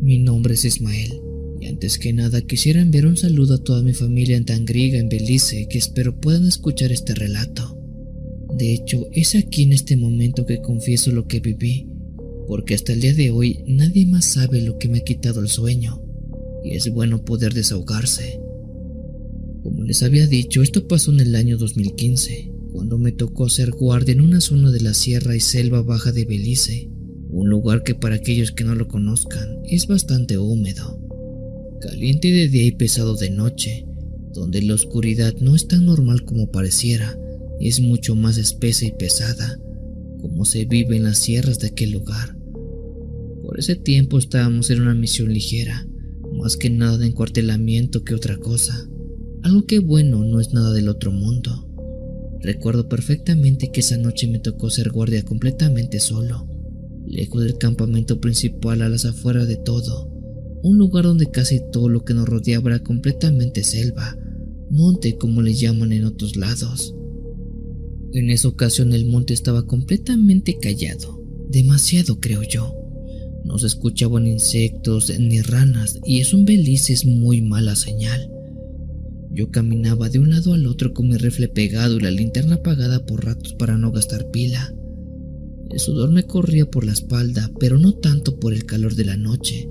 Mi nombre es Ismael y antes que nada quisiera enviar un saludo a toda mi familia en Tangriga, en Belice, que espero puedan escuchar este relato. De hecho, es aquí en este momento que confieso lo que viví, porque hasta el día de hoy nadie más sabe lo que me ha quitado el sueño, y es bueno poder desahogarse. Como les había dicho, esto pasó en el año 2015, cuando me tocó ser guardia en una zona de la sierra y selva baja de Belice, un lugar que para aquellos que no lo conozcan es bastante húmedo, caliente de día y pesado de noche, donde la oscuridad no es tan normal como pareciera, es mucho más espesa y pesada, como se vive en las sierras de aquel lugar. Por ese tiempo estábamos en una misión ligera, más que nada de encuartelamiento que otra cosa, algo que bueno no es nada del otro mundo. Recuerdo perfectamente que esa noche me tocó ser guardia completamente solo, lejos del campamento principal, a las afueras de todo, un lugar donde casi todo lo que nos rodeaba era completamente selva, monte como le llaman en otros lados. En esa ocasión el monte estaba completamente callado, demasiado creo yo. No se escuchaban insectos ni ranas y eso en Belice es muy mala señal. Yo caminaba de un lado al otro con mi rifle pegado y la linterna apagada por ratos para no gastar pila. El sudor me corría por la espalda, pero no tanto por el calor de la noche,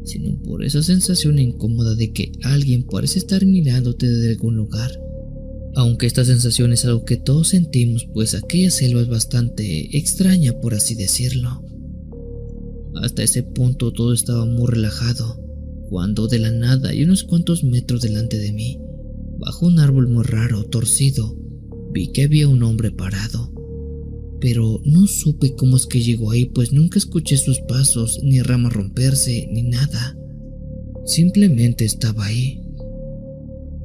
sino por esa sensación incómoda de que alguien parece estar mirándote desde algún lugar. Aunque esta sensación es algo que todos sentimos, pues aquella selva es bastante extraña, por así decirlo. Hasta ese punto todo estaba muy relajado, cuando de la nada y unos cuantos metros delante de mí, bajo un árbol muy raro, torcido, vi que había un hombre parado. Pero no supe cómo es que llegó ahí, pues nunca escuché sus pasos, ni ramas romperse, ni nada. simplemente estaba ahí.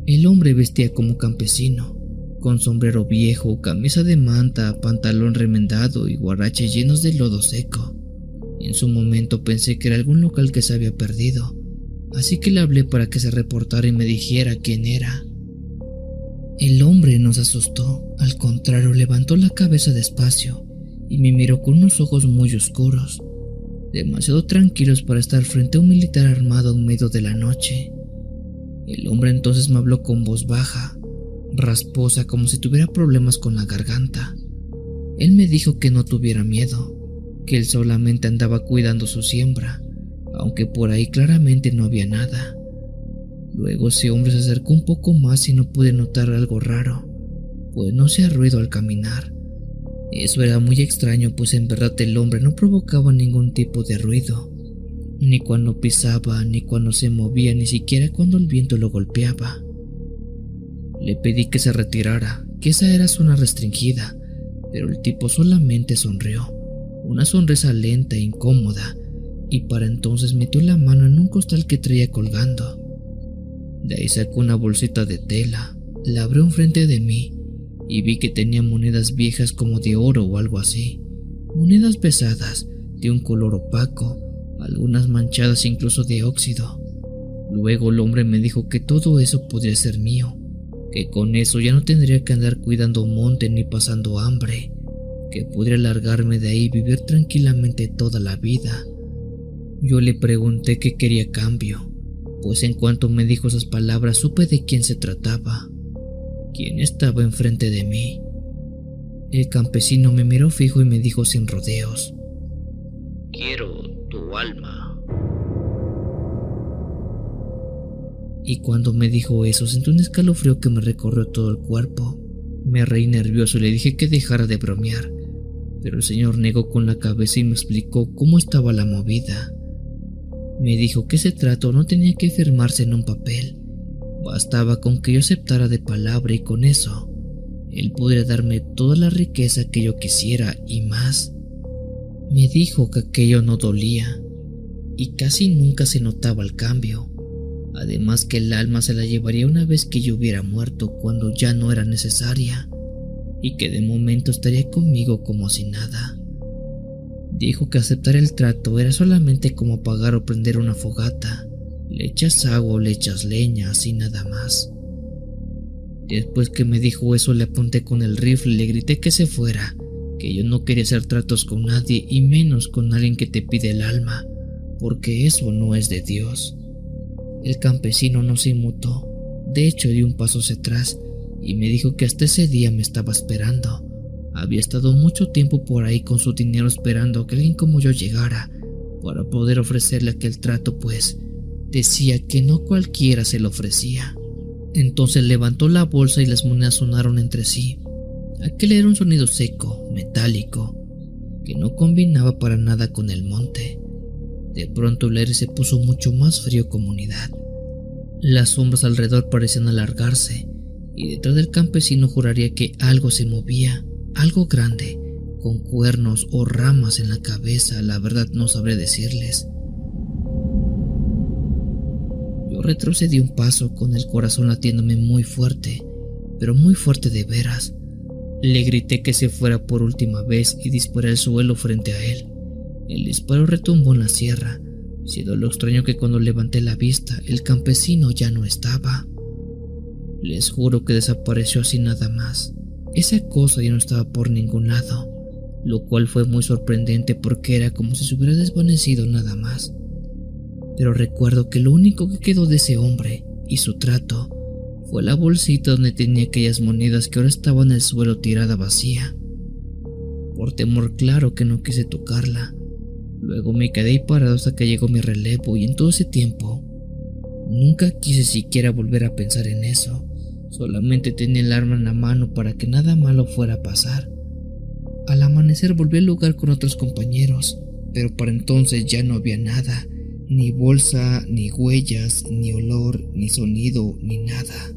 El hombre vestía como campesino, con sombrero viejo, camisa de manta, pantalón remendado y guaraches llenos de lodo seco. En su momento pensé que era algún local que se había perdido, así que le hablé para que se reportara y me dijera quién era. El hombre no se asustó, al contrario, levantó la cabeza despacio y me miró con unos ojos muy oscuros, demasiado tranquilos para estar frente a un militar armado en medio de la noche. El hombre entonces me habló con voz baja, rasposa, como si tuviera problemas con la garganta. Él me dijo que no tuviera miedo, que él solamente andaba cuidando su siembra, aunque por ahí claramente no había nada. Luego ese hombre se acercó un poco más y no pude notar algo raro, pues no hacía ruido al caminar. Eso era muy extraño, pues en verdad el hombre no provocaba ningún tipo de ruido, ni cuando pisaba, ni cuando se movía, ni siquiera cuando el viento lo golpeaba. Le pedí que se retirara, que esa era zona restringida, pero el tipo solamente sonrió, una sonrisa lenta e incómoda, y para entonces metió la mano en un costal que traía colgando. De ahí sacó una bolsita de tela, la abrió enfrente de mí y vi que tenía monedas viejas como de oro o algo así, monedas pesadas, de un color opaco, algunas manchadas incluso de óxido. Luego el hombre me dijo que todo eso podría ser mío, que con eso ya no tendría que andar cuidando monte ni pasando hambre, que podría largarme de ahí y vivir tranquilamente toda la vida. Yo le pregunté qué quería a cambio, pues en cuanto me dijo esas palabras supe de quién se trataba, quién estaba enfrente de mí. El campesino me miró fijo y me dijo sin rodeos: Quiero tu alma. Y cuando me dijo eso sentí un escalofrío que me recorrió todo el cuerpo. Me reí nervioso y le dije que dejara de bromear, pero el señor negó con la cabeza y me explicó cómo estaba la movida. Me dijo que ese trato no tenía que firmarse en un papel, bastaba con que yo aceptara de palabra y con eso, él podría darme toda la riqueza que yo quisiera y más. Me dijo que aquello no dolía y casi nunca se notaba el cambio, además que el alma se la llevaría una vez que yo hubiera muerto cuando ya no era necesaria, y que de momento estaría conmigo como si nada. Dijo que aceptar el trato era solamente como apagar o prender una fogata, le echas agua o le echas leña, así nada más. Después que me dijo eso le apunté con el rifle y le grité que se fuera, que yo no quería hacer tratos con nadie y menos con alguien que te pide el alma, porque eso no es de Dios. El campesino no se inmutó, de hecho dio un paso hacia atrás y me dijo que hasta ese día me estaba esperando. Había estado mucho tiempo por ahí con su dinero esperando a que alguien como yo llegara para poder ofrecerle aquel trato, pues decía que no cualquiera se lo ofrecía. Entonces levantó la bolsa y las monedas sonaron entre sí. Aquel era un sonido seco, metálico, que no combinaba para nada con el monte. De pronto el aire se puso mucho más frío, comunidad. Las sombras alrededor parecían alargarse y detrás del campesino juraría que algo se movía, algo grande, con cuernos o ramas en la cabeza, la verdad no sabré decirles. Yo retrocedí un paso con el corazón latiéndome muy fuerte, pero muy fuerte de veras. Le grité que se fuera por última vez y disparé al suelo frente a él. El disparo retumbó en la sierra, siendo lo extraño que cuando levanté la vista el campesino ya no estaba. Les juro que desapareció así nada más. Esa cosa ya no estaba por ningún lado, lo cual fue muy sorprendente porque era como si se hubiera desvanecido nada más. Pero recuerdo que lo único que quedó de ese hombre y su trato fue la bolsita donde tenía aquellas monedas que ahora estaban en el suelo tirada vacía. Por temor claro que no quise tocarla. Luego me quedé ahí parado hasta que llegó mi relevo y en todo ese tiempo nunca quise siquiera volver a pensar en eso. Solamente tenía el arma en la mano para que nada malo fuera a pasar. Al amanecer volví al lugar con otros compañeros, pero para entonces ya no había nada, ni bolsa, ni huellas, ni olor, ni sonido, ni nada.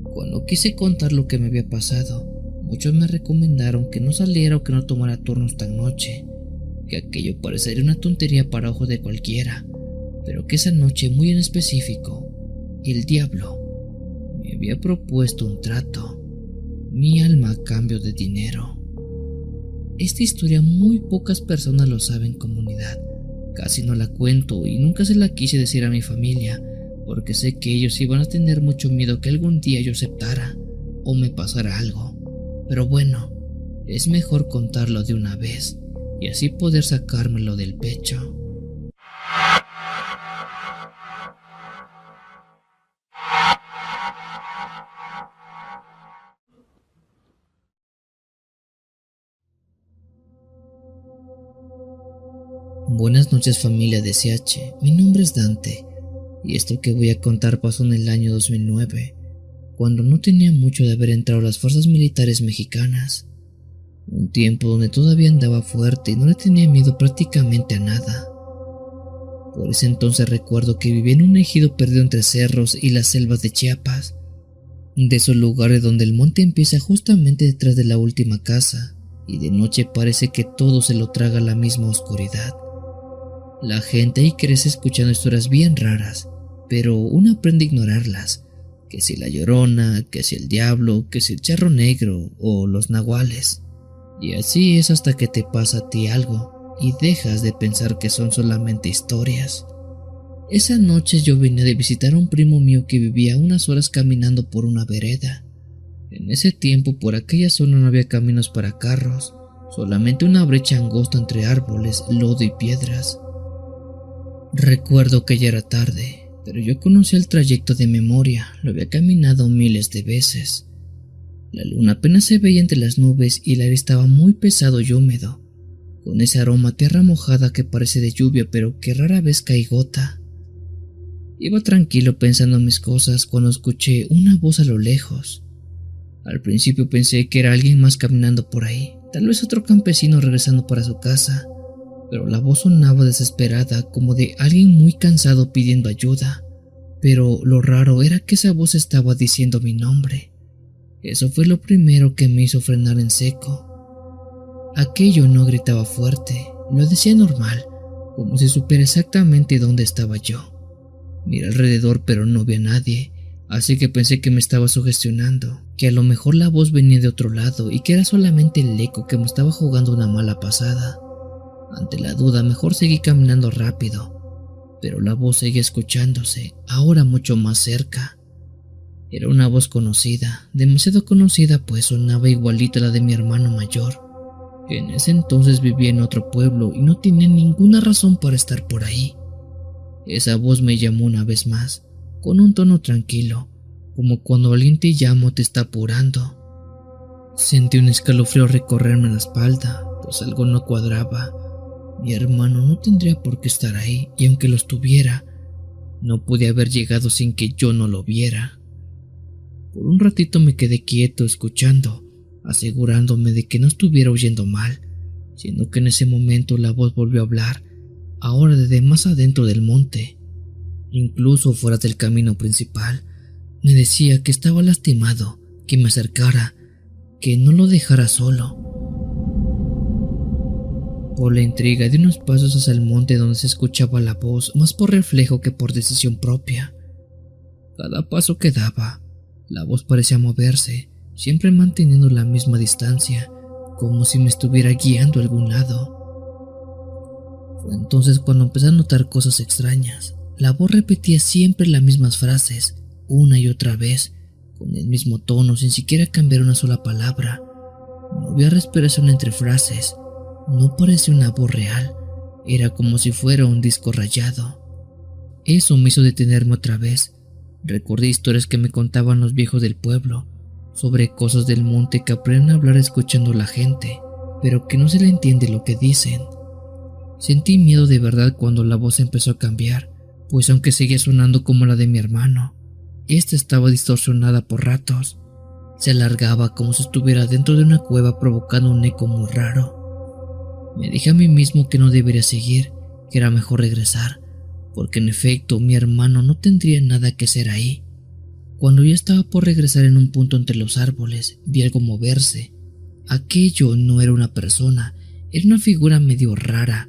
Cuando quise contar lo que me había pasado, muchos me recomendaron que no saliera o que no tomara turnos tan noche, que aquello parecería una tontería para ojos de cualquiera, pero que esa noche muy en específico, el diablo me había propuesto un trato, mi alma a cambio de dinero. Esta historia muy pocas personas lo saben, comunidad. Casi no la cuento y nunca se la quise decir a mi familia, porque sé que ellos iban a tener mucho miedo que algún día yo aceptara o me pasara algo. Pero bueno, es mejor contarlo de una vez y así poder sacármelo del pecho. Buenas noches, familia de CH, mi nombre es Dante y esto que voy a contar pasó en el año 2009, cuando no tenía mucho de haber entrado a las fuerzas militares mexicanas, un tiempo donde todavía andaba fuerte y no le tenía miedo prácticamente a nada. Por ese entonces recuerdo que vivía en un ejido perdido entre cerros y las selvas de Chiapas, de esos lugares donde el monte empieza justamente detrás de la última casa y de noche parece que todo se lo traga la misma oscuridad. La gente ahí crece escuchando historias bien raras, pero uno aprende a ignorarlas, que si la Llorona, que si el diablo, que si el charro negro o los nahuales. Y así es hasta que te pasa a ti algo y dejas de pensar que son solamente historias. Esa noche yo venía de visitar a un primo mío que vivía unas horas caminando por una vereda. En ese tiempo por aquella zona no había caminos para carros, solamente una brecha angosta entre árboles, lodo y piedras. Recuerdo que ya era tarde, pero yo conocía el trayecto de memoria, lo había caminado miles de veces. La luna apenas se veía entre las nubes y el aire estaba muy pesado y húmedo, con ese aroma a tierra mojada que parece de lluvia pero que rara vez cae gota. Iba tranquilo pensando en mis cosas cuando escuché una voz a lo lejos. Al principio pensé que era alguien más caminando por ahí, tal vez otro campesino regresando para su casa, pero la voz sonaba desesperada como de alguien muy cansado pidiendo ayuda. Pero lo raro era que esa voz estaba diciendo mi nombre. Eso fue lo primero que me hizo frenar en seco. Aquello no gritaba fuerte, lo decía normal, como si supiera exactamente dónde estaba yo. Miré alrededor pero no vi a nadie, así que pensé que me estaba sugestionando, que a lo mejor la voz venía de otro lado y que era solamente el eco que me estaba jugando una mala pasada. Ante la duda mejor seguí caminando rápido, pero la voz seguía escuchándose, ahora mucho más cerca. Era una voz conocida, demasiado conocida pues sonaba igualita a la de mi hermano mayor. En ese entonces vivía en otro pueblo y no tenía ninguna razón para estar por ahí. Esa voz me llamó una vez más, con un tono tranquilo, como cuando alguien te llama o te está apurando. Sentí un escalofrío recorrerme la espalda, pues algo no cuadraba. Mi hermano no tendría por qué estar ahí, y aunque lo estuviera, no podía haber llegado sin que yo no lo viera. Por un ratito me quedé quieto escuchando, asegurándome de que no estuviera oyendo mal, siendo que en ese momento la voz volvió a hablar, ahora desde más adentro del monte, incluso fuera del camino principal. Me decía que estaba lastimado, que me acercara, que no lo dejara solo. Por la intriga di unos pasos hacia el monte donde se escuchaba la voz, más por reflejo que por decisión propia. Cada paso que daba, la voz parecía moverse, siempre manteniendo la misma distancia, como si me estuviera guiando a algún lado. Fue entonces cuando empecé a notar cosas extrañas. La voz repetía siempre las mismas frases, una y otra vez, con el mismo tono, sin siquiera cambiar una sola palabra. No había respiración entre frases. No parecía una voz real, era como si fuera un disco rayado. Eso me hizo detenerme otra vez. Recordé historias que me contaban los viejos del pueblo, sobre cosas del monte que aprenden a hablar escuchando a la gente, pero que no se le entiende lo que dicen. Sentí miedo de verdad cuando la voz empezó a cambiar, pues aunque seguía sonando como la de mi hermano, esta estaba distorsionada por ratos. Se alargaba como si estuviera dentro de una cueva provocando un eco muy raro. Me dije a mí mismo que no debería seguir, que era mejor regresar, porque en efecto mi hermano no tendría nada que hacer ahí. Cuando ya estaba por regresar en un punto entre los árboles, vi algo moverse. Aquello no era una persona, era una figura medio rara,